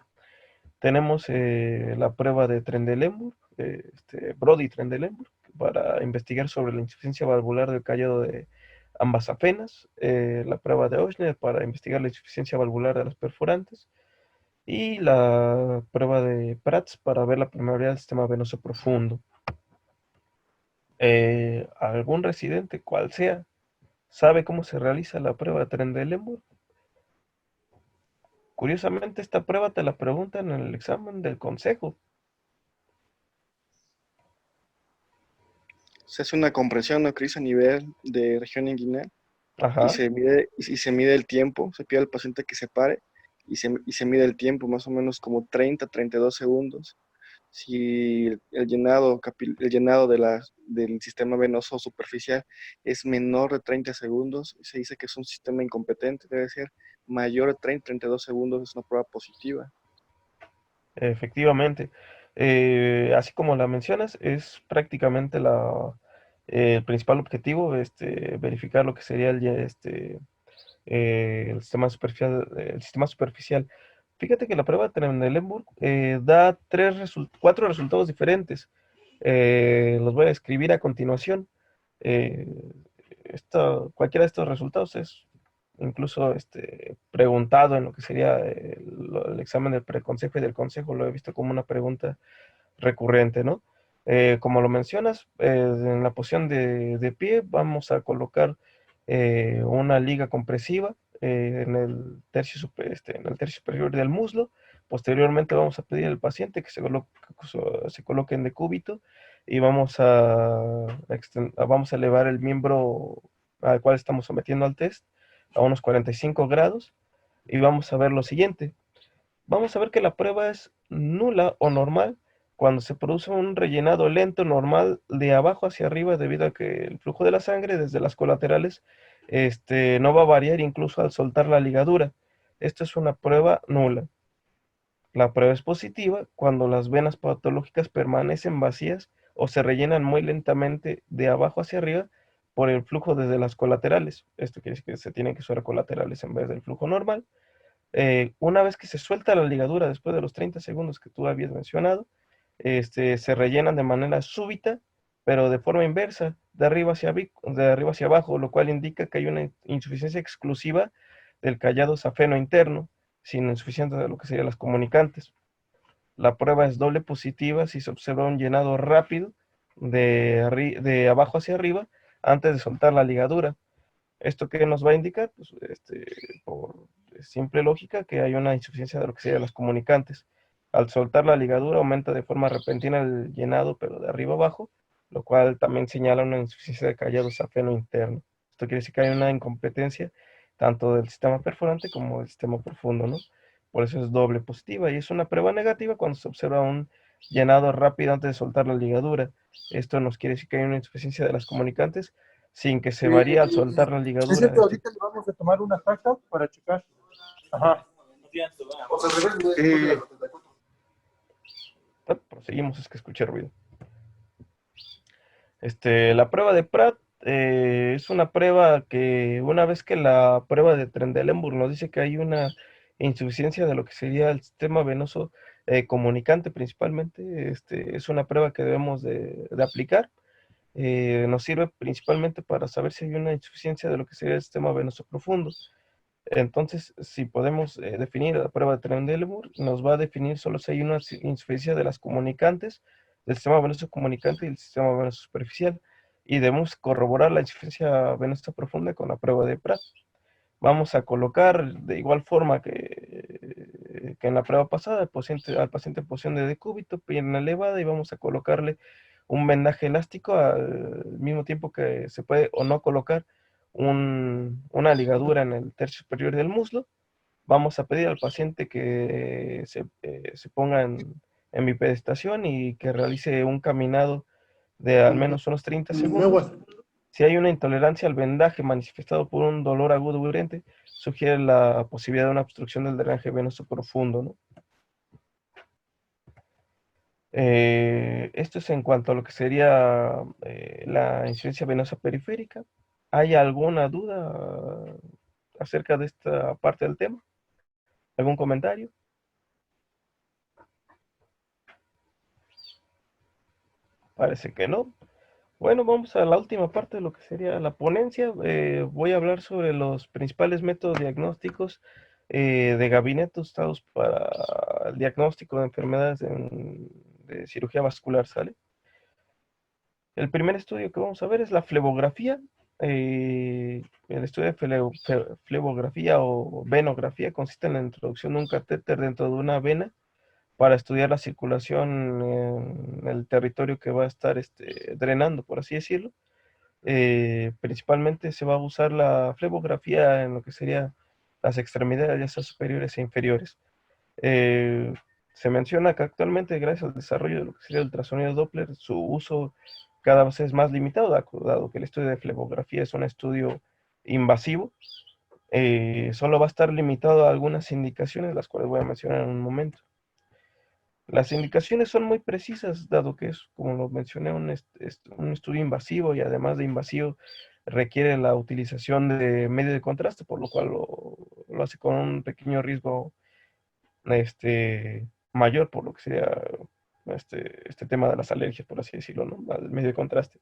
Tenemos la prueba de Trendelenburg, Brody-Trendelenburg, para investigar sobre la insuficiencia valvular del callado de ambas apenas, la prueba de Ochsner para investigar la insuficiencia valvular de las perforantes, y la prueba de Prats para ver la permeabilidad del sistema venoso profundo. ¿Algún residente, cual sea, sabe cómo se realiza la prueba de Trendelenburg? Curiosamente, esta prueba te la preguntan en el examen del consejo. Se hace una compresión, ¿no, Cris? A nivel de región inguinal y Ajá. se mide el tiempo, se pide al paciente que se pare y se mide el tiempo, más o menos como 32 segundos. Si el llenado del sistema venoso superficial es menor de 30 segundos, se dice que es un sistema incompetente, debe ser mayor de 32 segundos, es una prueba positiva. Efectivamente. Así como la mencionas, es prácticamente el principal objetivo, verificar lo que sería el sistema superficial. Fíjate que la prueba de Trendelenburg da cuatro resultados diferentes. Los voy a escribir a continuación. Eh, Cualquiera de estos resultados es incluso preguntado en lo que sería el examen del preconcejo y del consejo. Lo he visto como una pregunta recurrente, ¿no? Como lo mencionas, en la posición de pie vamos a colocar una liga compresiva en el en el tercio superior del muslo. Posteriormente vamos a pedir al paciente que se coloque en decúbito y vamos a elevar el miembro al cual estamos sometiendo al test a unos 45 grados y vamos a ver lo siguiente. Vamos a ver que la prueba es nula o normal cuando se produce un rellenado lento normal de abajo hacia arriba debido a que el flujo de la sangre desde las colaterales no va a variar incluso al soltar la ligadura. Esto es una prueba nula. La prueba es positiva cuando las venas patológicas permanecen vacías o se rellenan muy lentamente de abajo hacia arriba por el flujo desde las colaterales. Esto quiere decir que se tienen que usar colaterales en vez del flujo normal. Una vez que se suelta la ligadura después de los 30 segundos que tú habías mencionado, se rellenan de manera súbita, pero de forma inversa, de arriba hacia abajo, lo cual indica que hay una insuficiencia exclusiva del callado safeno interno, sin insuficiencia de lo que serían las comunicantes. La prueba es doble positiva si se observa un llenado rápido de abajo hacia arriba antes de soltar la ligadura. ¿Esto qué nos va a indicar? Pues, por simple lógica, que hay una insuficiencia de lo que serían las comunicantes. Al soltar la ligadura aumenta de forma repentina el llenado, pero de arriba abajo, lo cual también señala una insuficiencia de callado safeno interno. Esto quiere decir que hay una incompetencia tanto del sistema perforante como del sistema profundo, ¿no? Por eso es doble positiva y es una prueba negativa cuando se observa un llenado rápido antes de soltar la ligadura. Esto nos quiere decir que hay una insuficiencia de las comunicantes sin que se varíe al soltar la Es ligadura. cierto, ahorita le vamos a tomar una taxa para checar. Ajá. Proseguimos, es que escuché ruido. La prueba de Pratt es una prueba que una vez que la prueba de Trendelenburg nos dice que hay una insuficiencia de lo que sería el sistema venoso comunicante principalmente, es una prueba que debemos de aplicar. Nos sirve principalmente para saber si hay una insuficiencia de lo que sería el sistema venoso profundo. Entonces, si podemos definir la prueba de Trendelenburg, nos va a definir solo si hay una insuficiencia de las comunicantes, del sistema venoso comunicante y del sistema venoso superficial. Y debemos corroborar la insuficiencia venosa profunda con la prueba de Pratt. Vamos a colocar de igual forma que en la prueba pasada al paciente en posición de decúbito, pierna elevada, y vamos a colocarle un vendaje elástico al mismo tiempo que se puede o no colocar una ligadura en el tercio superior del muslo. Vamos a pedir al paciente que se ponga en bipedestación y que realice un caminado de al menos unos 30 segundos. Si hay una intolerancia al vendaje manifestado por un dolor agudo urgente, sugiere la posibilidad de una obstrucción del drenaje venoso profundo, ¿no? Esto es en cuanto a lo que sería la insuficiencia venosa periférica. ¿Hay alguna duda acerca de esta parte del tema? ¿Algún comentario? Parece que no. Bueno, vamos a la última parte de lo que sería la ponencia. Voy a hablar sobre los principales métodos diagnósticos de gabinete usados para el diagnóstico de enfermedades de cirugía vascular, ¿sale? El primer estudio que vamos a ver es la flebografía. El estudio de flebografía o venografía consiste en la introducción de un catéter dentro de una vena para estudiar la circulación en el territorio que va a estar drenando, por así decirlo. Principalmente se va a usar la flebografía en lo que serían las extremidades, ya sea superiores e inferiores. Eh, Se menciona que actualmente, gracias al desarrollo de lo que sería el ultrasonido Doppler, su uso cada vez es más limitado, dado que el estudio de flebografía es un estudio invasivo. Solo va a estar limitado a algunas indicaciones, las cuales voy a mencionar en un momento. Las indicaciones son muy precisas, dado que es, como lo mencioné, un estudio invasivo y además de invasivo requiere la utilización de medio de contraste, por lo cual lo hace con un pequeño riesgo mayor, por lo que sería este tema de las alergias, por así decirlo, ¿no? Al medio de contraste.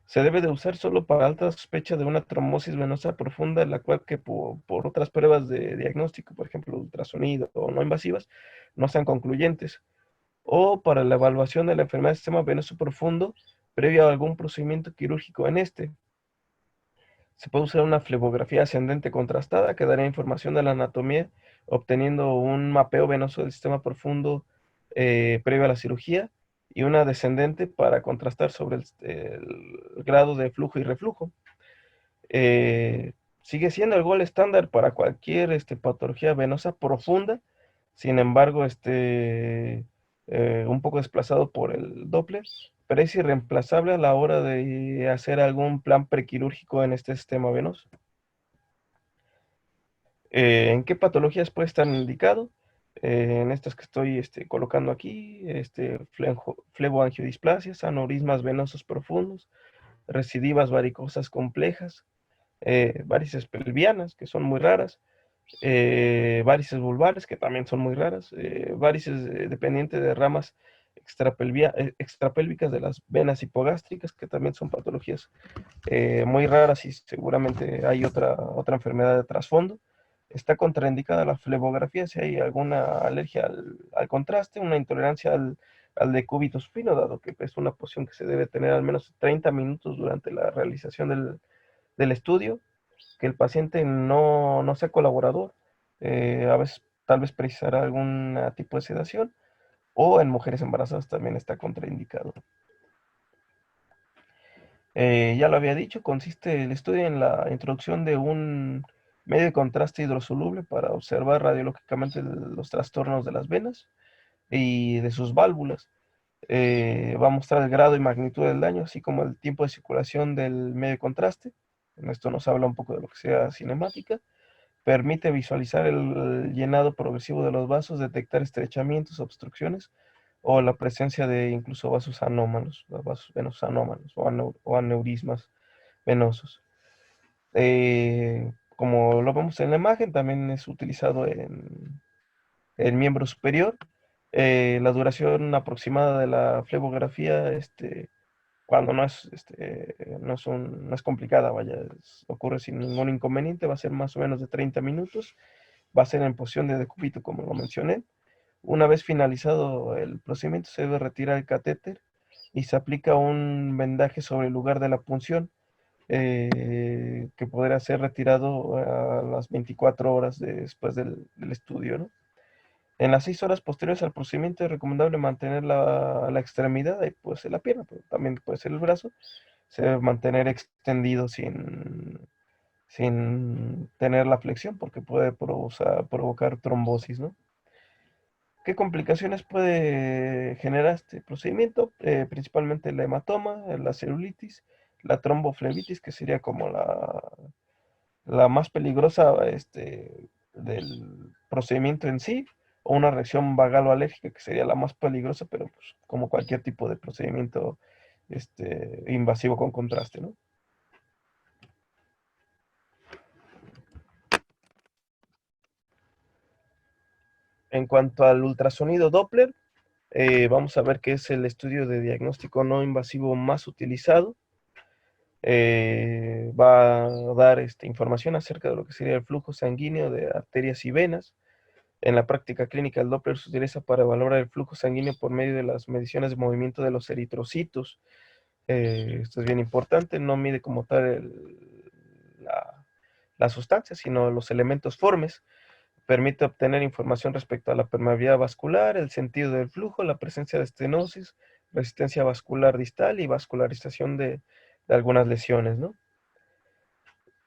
Se debe de usar solo para alta sospecha de una trombosis venosa profunda, en la cual que por otras pruebas de diagnóstico, por ejemplo, ultrasonido o no invasivas, no sean concluyentes, o para la evaluación de la enfermedad del sistema venoso profundo previo a algún procedimiento quirúrgico en este. Se puede usar una flebografía ascendente contrastada que daría información de la anatomía, obteniendo un mapeo venoso del sistema profundo previo a la cirugía, y una descendente para contrastar sobre el grado de flujo y reflujo. Eh, Sigue siendo el gol estándar para cualquier patología venosa profunda. Sin embargo, un poco desplazado por el Doppler, pero es irreemplazable a la hora de hacer algún plan prequirúrgico en este sistema venoso. ¿En qué patologías puede estar indicado? En estas que estoy colocando aquí, fleboangiodisplasias, aneurismas venosos profundos, recidivas varicosas complejas, varices pelvianas, que son muy raras, varices vulvares, que también son muy raras, varices dependientes de ramas extrapélvicas de las venas hipogástricas, que también son patologías muy raras y seguramente hay otra enfermedad de trasfondo. Está contraindicada la flebografía si hay alguna alergia al contraste, una intolerancia al decúbito supino, dado que es una posición que se debe tener al menos 30 minutos durante la realización del estudio, que el paciente no sea colaborador, a veces tal vez precisará algún tipo de sedación, o en mujeres embarazadas también está contraindicado. Ya lo había dicho, consiste el estudio en la introducción de un medio de contraste hidrosoluble para observar radiológicamente los trastornos de las venas y de sus válvulas. Va a mostrar el grado y magnitud del daño, así como el tiempo de circulación del medio de contraste. En esto nos habla un poco de lo que sea cinemática. Permite visualizar el llenado progresivo de los vasos, detectar estrechamientos, obstrucciones o la presencia de incluso vasos anómalos, vasos venosos anómalos o aneurismas venosos. Como lo vemos en la imagen, también es utilizado en el miembro superior. La duración aproximada de la flebografía, cuando no es complicada, vaya, ocurre sin ningún inconveniente, va a ser más o menos de 30 minutos, va a ser en posición de decúbito, como lo mencioné. Una vez finalizado el procedimiento, se debe retirar el catéter y se aplica un vendaje sobre el lugar de la punción, que podrá ser retirado a las 24 horas después del estudio, ¿no? En las 6 horas posteriores al procedimiento es recomendable mantener la extremidad, y puede ser la pierna, pero también puede ser el brazo, se debe mantener extendido sin tener la flexión, porque puede provocar trombosis, ¿no? ¿Qué complicaciones puede generar este procedimiento? Principalmente el hematoma, la celulitis, la tromboflebitis, que sería como la más peligrosa del procedimiento en sí, o una reacción vagal o alérgica, que sería la más peligrosa, pero pues, como cualquier tipo de procedimiento invasivo con contraste, ¿no? En cuanto al ultrasonido Doppler, vamos a ver que es el estudio de diagnóstico no invasivo más utilizado. Va a dar información acerca de lo que sería el flujo sanguíneo de arterias y venas. En la práctica clínica, el Doppler se utiliza para evaluar el flujo sanguíneo por medio de las mediciones de movimiento de los eritrocitos. Esto es bien importante, no mide como tal la sustancia, sino los elementos formes. Permite obtener información respecto a la permeabilidad vascular, el sentido del flujo, la presencia de estenosis, resistencia vascular distal y vascularización de algunas lesiones, ¿no?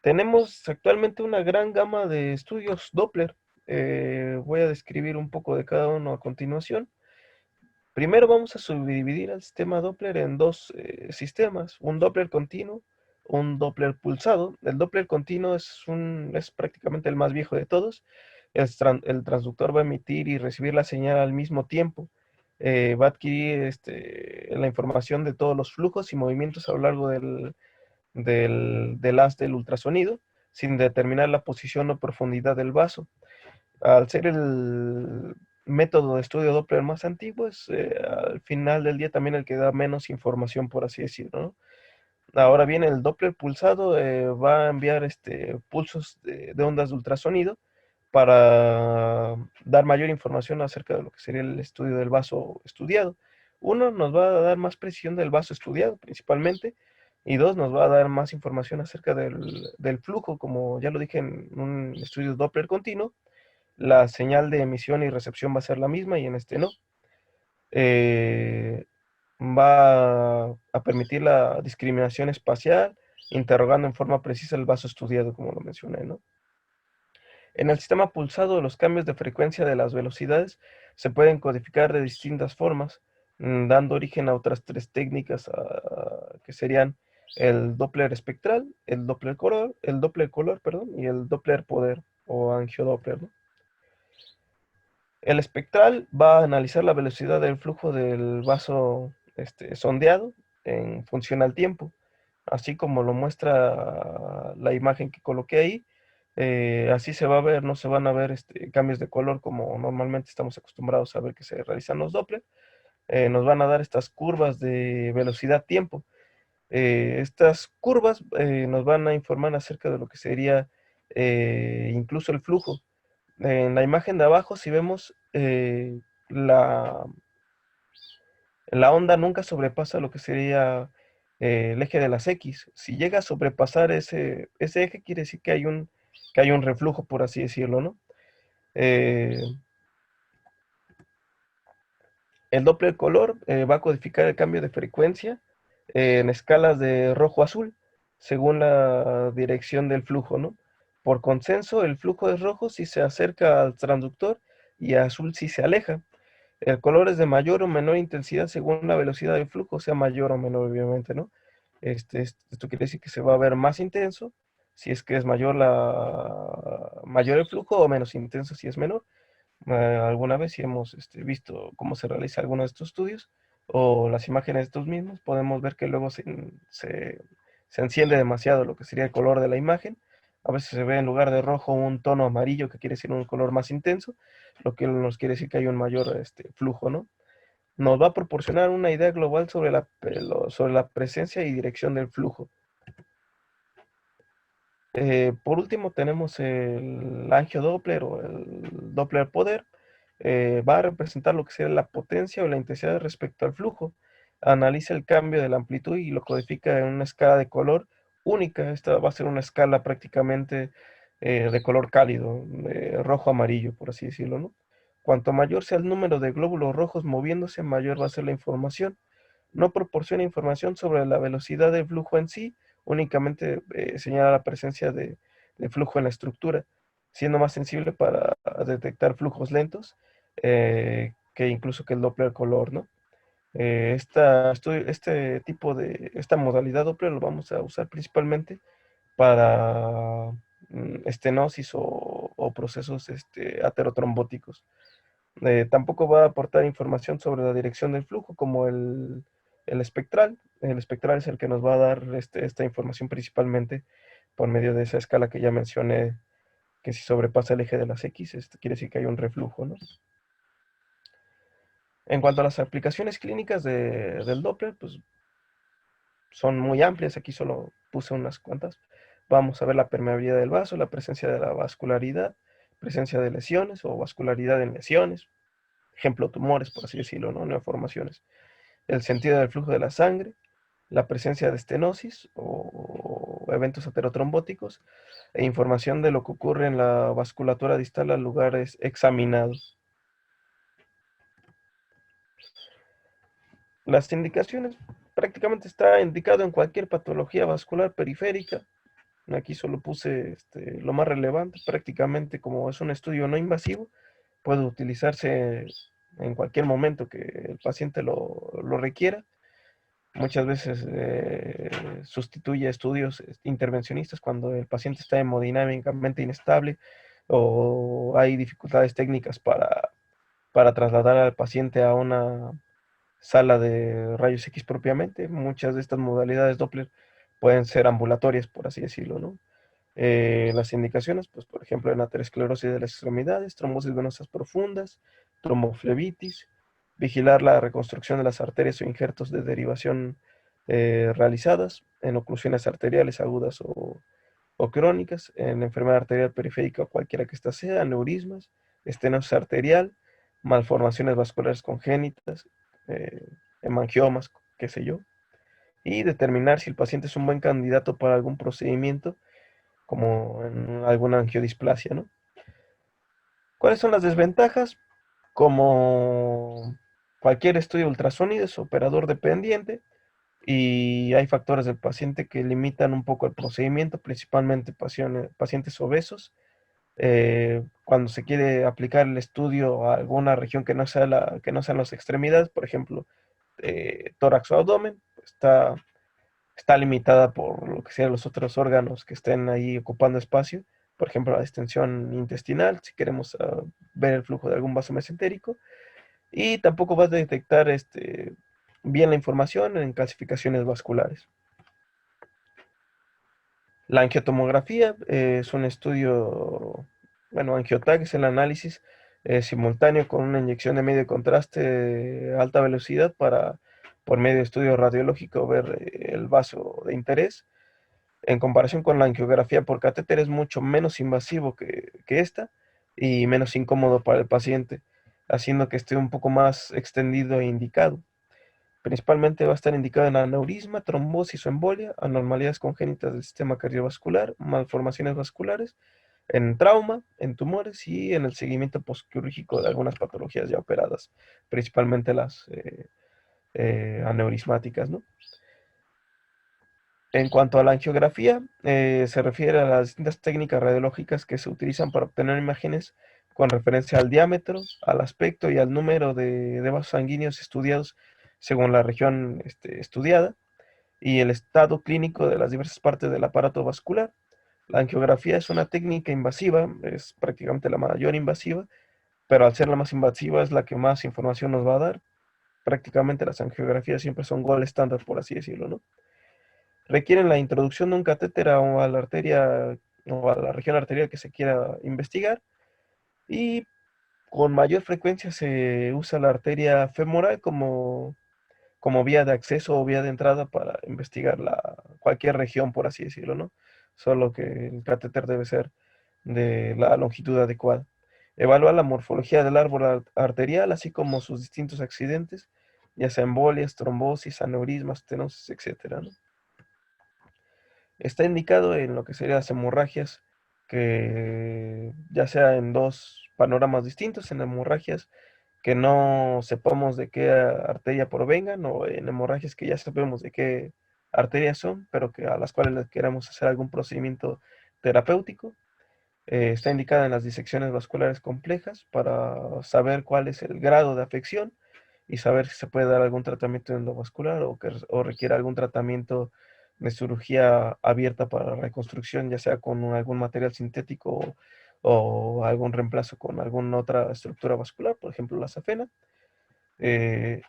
Tenemos actualmente una gran gama de estudios Doppler. Voy a describir un poco de cada uno a continuación. Primero vamos a subdividir el sistema Doppler en dos sistemas, un Doppler continuo, un Doppler pulsado. El Doppler continuo es prácticamente el más viejo de todos. El transductor va a emitir y recibir la señal al mismo tiempo. Va a adquirir la información de todos los flujos y movimientos a lo largo del haz del ultrasonido, sin determinar la posición o profundidad del vaso. Al ser el método de estudio Doppler más antiguo, es al final del día también el que da menos información, por así decirlo, ¿no? Ahora bien, el Doppler pulsado va a enviar pulsos de ondas de ultrasonido para dar mayor información acerca de lo que sería el estudio del vaso estudiado. Uno, nos va a dar más precisión del vaso estudiado principalmente, y dos, nos va a dar más información acerca del flujo. Como ya lo dije en un estudio Doppler continuo, la señal de emisión y recepción va a ser la misma y en este no. Va a permitir la discriminación espacial, interrogando en forma precisa el vaso estudiado, como lo mencioné, ¿no? En el sistema pulsado, los cambios de frecuencia de las velocidades se pueden codificar de distintas formas, dando origen a otras tres técnicas que serían el Doppler espectral, el Doppler color, perdón, y el Doppler poder o angiodoppler, ¿no? El espectral va a analizar la velocidad del flujo del vaso sondeado en función al tiempo, así como lo muestra la imagen que coloqué ahí. Así se va a ver, no se van a ver cambios de color como normalmente estamos acostumbrados a ver que se realizan los Doppler. Nos van a dar estas curvas de velocidad-tiempo. Estas curvas nos van a informar acerca de lo que sería incluso el flujo. En la imagen de abajo, si vemos, la, la onda nunca sobrepasa lo que sería el eje de las X. Si llega a sobrepasar ese eje, quiere decir que hay un reflujo, por así decirlo, ¿no? Eh, el Doppler color va a codificar el cambio de frecuencia en escalas de rojo a azul, según la dirección del flujo, ¿no? Por consenso, el flujo es rojo si se acerca al transductor y azul si se aleja. El color es de mayor o menor intensidad según la velocidad del flujo, sea mayor o menor, obviamente, ¿no? Esto quiere decir que se va a ver más intenso si es que es mayor el flujo, o menos intenso si es menor. Alguna vez si hemos visto cómo se realiza alguno de estos estudios o las imágenes de estos mismos, podemos ver que luego se enciende demasiado lo que sería el color de la imagen. A veces se ve en lugar de rojo un tono amarillo, que quiere decir un color más intenso, lo que nos quiere decir que hay un mayor flujo, ¿no? Nos va a proporcionar una idea global sobre la presencia y dirección del flujo. Por último tenemos el angiodoppler o el Doppler poder. Va a representar lo que sería la potencia o la intensidad respecto al flujo. Analiza el cambio de la amplitud y lo codifica en una escala de color única. Esta va a ser una escala prácticamente de color cálido, de rojo-amarillo, por así decirlo, ¿no? Cuanto mayor sea el número de glóbulos rojos moviéndose, mayor va a ser la información. No proporciona información sobre la velocidad del flujo en sí, únicamente señala la presencia de flujo en la estructura, siendo más sensible para detectar flujos lentos que incluso que el Doppler color, ¿no? Esta modalidad Doppler lo vamos a usar principalmente para estenosis o procesos aterotrombóticos. Tampoco va a aportar información sobre la dirección del flujo como el espectral. El espectral es el que nos va a dar esta información principalmente por medio de esa escala que ya mencioné, que si sobrepasa el eje de las X, esto quiere decir que hay un reflujo, ¿no? En cuanto a las aplicaciones clínicas del Doppler, pues son muy amplias, aquí solo puse unas cuantas. Vamos a ver la permeabilidad del vaso, la presencia de la vascularidad, presencia de lesiones o vascularidad en lesiones, ejemplo, tumores, por así decirlo, ¿no? Neoformaciones. El sentido del flujo de la sangre, la presencia de estenosis o eventos aterotrombóticos, e información de lo que ocurre en la vasculatura distal a lugares examinados. Las indicaciones, prácticamente está indicado en cualquier patología vascular periférica. Aquí solo puse lo más relevante, prácticamente como es un estudio no invasivo, puede utilizarse en cualquier momento que el paciente lo requiera. Muchas veces sustituye estudios intervencionistas cuando el paciente está hemodinámicamente inestable o hay dificultades técnicas para trasladar al paciente a una sala de rayos X propiamente. Muchas de estas modalidades Doppler pueden ser ambulatorias, por así decirlo, ¿no? Las indicaciones, pues por ejemplo, en aterosclerosis de las extremidades, trombosis venosas profundas, tromboflebitis, vigilar la reconstrucción de las arterias o injertos de derivación realizadas en oclusiones arteriales agudas o crónicas, en enfermedad arterial periférica o cualquiera que ésta sea, aneurismas, estenosis arterial, malformaciones vasculares congénitas, eh, hemangiomas, qué sé yo, y determinar si el paciente es un buen candidato para algún procedimiento como en alguna angiodisplasia, ¿no? ¿Cuáles son las desventajas? Como cualquier estudio de ultrasonido es operador dependiente y hay factores del paciente que limitan un poco el procedimiento, principalmente pacientes obesos. Cuando se quiere aplicar el estudio a alguna región que no sea que no sean las extremidades, por ejemplo, tórax o abdomen, está limitada por lo que sean los otros órganos que estén ahí ocupando espacio, por ejemplo, la distensión intestinal, si queremos ver el flujo de algún vaso mesentérico, y tampoco va a detectar bien la información en calcificaciones vasculares. La angiotomografía es un estudio, bueno, AngioTAC es el análisis simultáneo con una inyección de medio contraste de alta velocidad para, por medio de estudio radiológico, ver el vaso de interés. En comparación con la angiografía por catéter es mucho menos invasivo que esta y menos incómodo para el paciente, haciendo que esté un poco más extendido e indicado. Principalmente va a estar indicado en aneurisma, trombosis o embolia, anormalidades congénitas del sistema cardiovascular, malformaciones vasculares, en trauma, en tumores y en el seguimiento postquirúrgico de algunas patologías ya operadas, principalmente las aneurismáticas, ¿no? En cuanto a la angiografía, se refiere a las distintas técnicas radiológicas que se utilizan para obtener imágenes con referencia al diámetro, al aspecto y al número de vasos sanguíneos estudiados según la región estudiada y el estado clínico de las diversas partes del aparato vascular. La angiografía es una técnica invasiva, es prácticamente la mayor invasiva, pero al ser la más invasiva es la que más información nos va a dar. Prácticamente las angiografías siempre son gold estándar, por así decirlo, ¿no? Requieren la introducción de un catéter o a la arteria o a la región arterial que se quiera investigar y con mayor frecuencia se usa la arteria femoral como vía de acceso o vía de entrada para investigar cualquier región, por así decirlo, ¿no? Solo que el catéter debe ser de la longitud adecuada. Evalúa la morfología del árbol arterial, así como sus distintos accidentes, ya sea embolias, trombosis, aneurismas, estenosis, etcétera, ¿no? Está indicado en lo que serían las hemorragias, que ya sea en dos panoramas distintos, en hemorragias que no sepamos de qué arteria provengan o en hemorragias que ya sabemos de qué arterias son, pero que a las cuales les queremos hacer algún procedimiento terapéutico. Está indicada en las disecciones vasculares complejas para saber cuál es el grado de afección y saber si se puede dar algún tratamiento endovascular o requiere algún tratamiento de cirugía abierta para reconstrucción, ya sea con algún material sintético o algún reemplazo con alguna otra estructura vascular, por ejemplo la safena. Eh,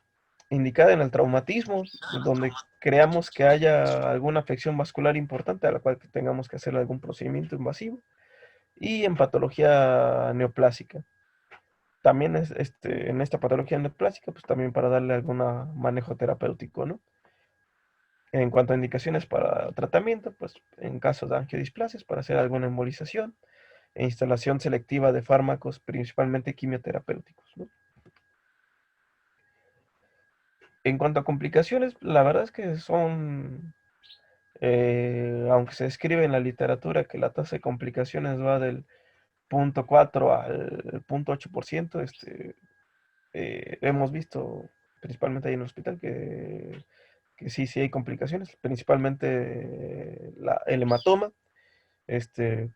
Indicada en el traumatismo, donde creamos que haya alguna afección vascular importante a la cual tengamos que hacer algún procedimiento invasivo y en patología neoplásica. También en esta patología neoplásica, pues también para darle algún manejo terapéutico, ¿no? En cuanto a indicaciones para tratamiento, pues en casos de angiodisplasias, para hacer alguna embolización e instalación selectiva de fármacos, principalmente quimioterapéuticos, ¿no? En cuanto a complicaciones, la verdad es que aunque se describe en la literatura que la tasa de complicaciones va del 0,4 al 0,8%, hemos visto, principalmente ahí en el hospital, que sí hay complicaciones, principalmente el hematoma.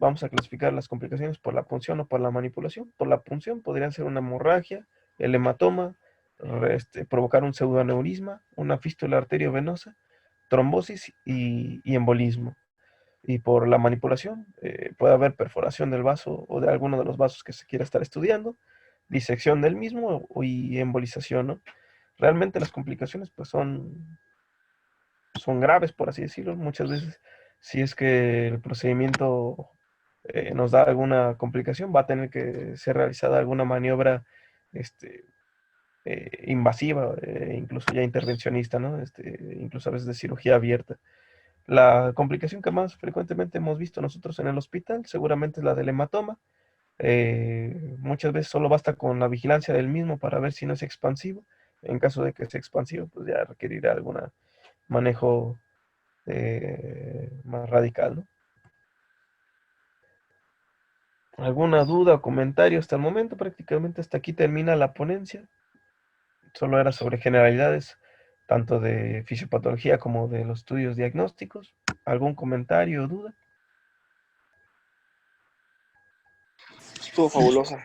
Vamos a clasificar las complicaciones por la punción o por la manipulación. Por la punción podrían ser una hemorragia, el hematoma, provocar un pseudoaneurisma, una fístula arteriovenosa, trombosis y embolismo. Y por la manipulación puede haber perforación del vaso o de alguno de los vasos que se quiera estar estudiando, disección del mismo y embolización, ¿no? Realmente las complicaciones pues son graves, por así decirlo. Muchas veces, si es que el procedimiento nos da alguna complicación, va a tener que ser realizada alguna maniobra este, invasiva, incluso ya intervencionista, ¿no? Incluso a veces de cirugía abierta. La complicación que más frecuentemente hemos visto nosotros en el hospital seguramente es la del hematoma. Muchas veces solo basta con la vigilancia del mismo para ver si no es expansivo. En caso de que sea expansivo, pues ya requerirá algún manejo más radical, ¿no? ¿Alguna duda o comentario hasta el momento? Prácticamente hasta aquí termina la ponencia. Solo era sobre generalidades, tanto de fisiopatología como de los estudios diagnósticos. ¿Algún comentario o duda? Estuvo fabulosa.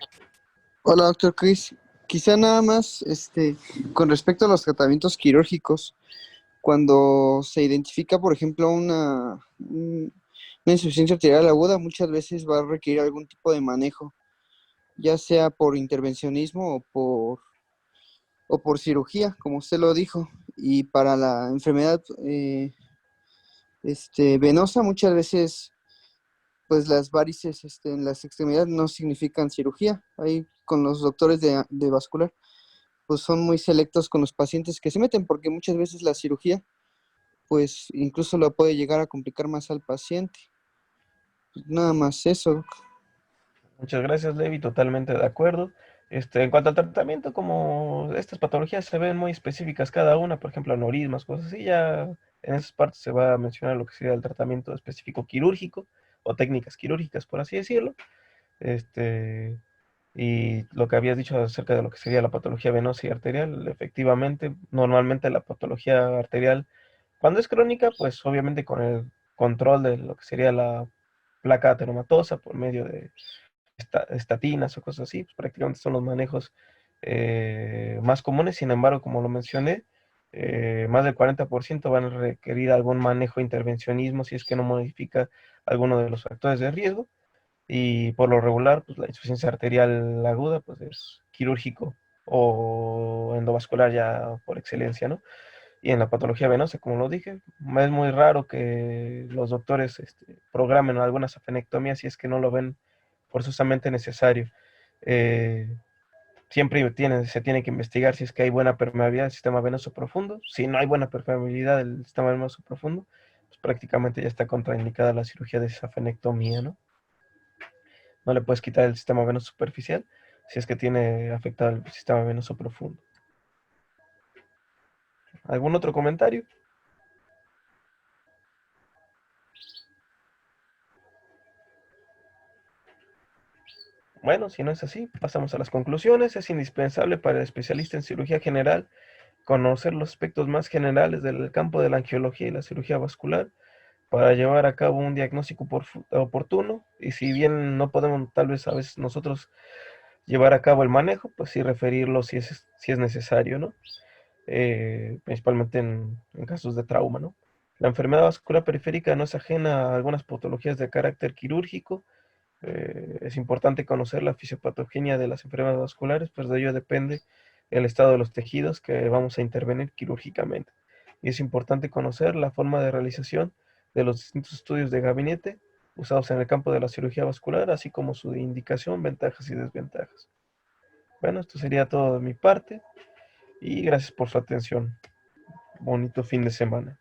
Hola, doctor Chris. Quizá nada más, con respecto a los tratamientos quirúrgicos, cuando se identifica, por ejemplo, una insuficiencia arterial aguda, muchas veces va a requerir algún tipo de manejo, ya sea por intervencionismo o por cirugía, como usted lo dijo. Y para la enfermedad venosa, muchas veces, pues las varices en las extremidades no significan cirugía. Ahí con los doctores de vascular, pues son muy selectos con los pacientes que se meten, porque muchas veces la cirugía, pues incluso lo puede llegar a complicar más al paciente. Nada más eso. Muchas gracias, Levi, totalmente de acuerdo. En cuanto al tratamiento, como estas patologías se ven muy específicas cada una, por ejemplo, aneurismas, cosas así, ya en esas partes se va a mencionar lo que sería el tratamiento específico quirúrgico o técnicas quirúrgicas, por así decirlo. Este, y lo que habías dicho acerca de lo que sería la patología venosa y arterial, efectivamente, normalmente la patología arterial, cuando es crónica, pues obviamente con el control de lo que sería la placa ateromatosa por medio de estatinas o cosas así, pues prácticamente son los manejos más comunes. Sin embargo, como lo mencioné, más del 40% van a requerir algún manejo de intervencionismo si es que no modifica alguno de los factores de riesgo. Y por lo regular, pues la insuficiencia arterial aguda, pues es quirúrgico o endovascular ya por excelencia, ¿no? Y en la patología venosa, como lo dije, es muy raro que los doctores programen algunas safenectomías si es que no lo ven forzosamente necesario. Eh, Siempre se tiene que investigar si es que hay buena permeabilidad del sistema venoso profundo. Si no hay buena permeabilidad del sistema venoso profundo, pues prácticamente ya está contraindicada la cirugía de safenectomía, ¿no? No le puedes quitar el sistema venoso superficial si es que tiene afectado el sistema venoso profundo. ¿Algún otro comentario? Bueno, si no es así, pasamos a las conclusiones. Es indispensable para el especialista en cirugía general conocer los aspectos más generales del campo de la angiología y la cirugía vascular para llevar a cabo un diagnóstico oportuno. Y si bien no podemos tal vez a veces nosotros llevar a cabo el manejo, pues sí referirlo si es necesario, ¿no? Principalmente en casos de trauma, ¿no? La enfermedad vascular periférica no es ajena a algunas patologías de carácter quirúrgico. Es importante conocer la fisiopatogenia de las enfermedades vasculares, pues de ello depende el estado de los tejidos que vamos a intervenir quirúrgicamente. Y es importante conocer la forma de realización de los distintos estudios de gabinete usados en el campo de la cirugía vascular, así como su indicación, ventajas y desventajas. Bueno, esto sería todo de mi parte y gracias por su atención. Bonito fin de semana.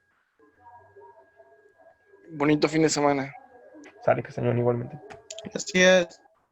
Bonito fin de semana. Sale, Castañón, igualmente. Gracias.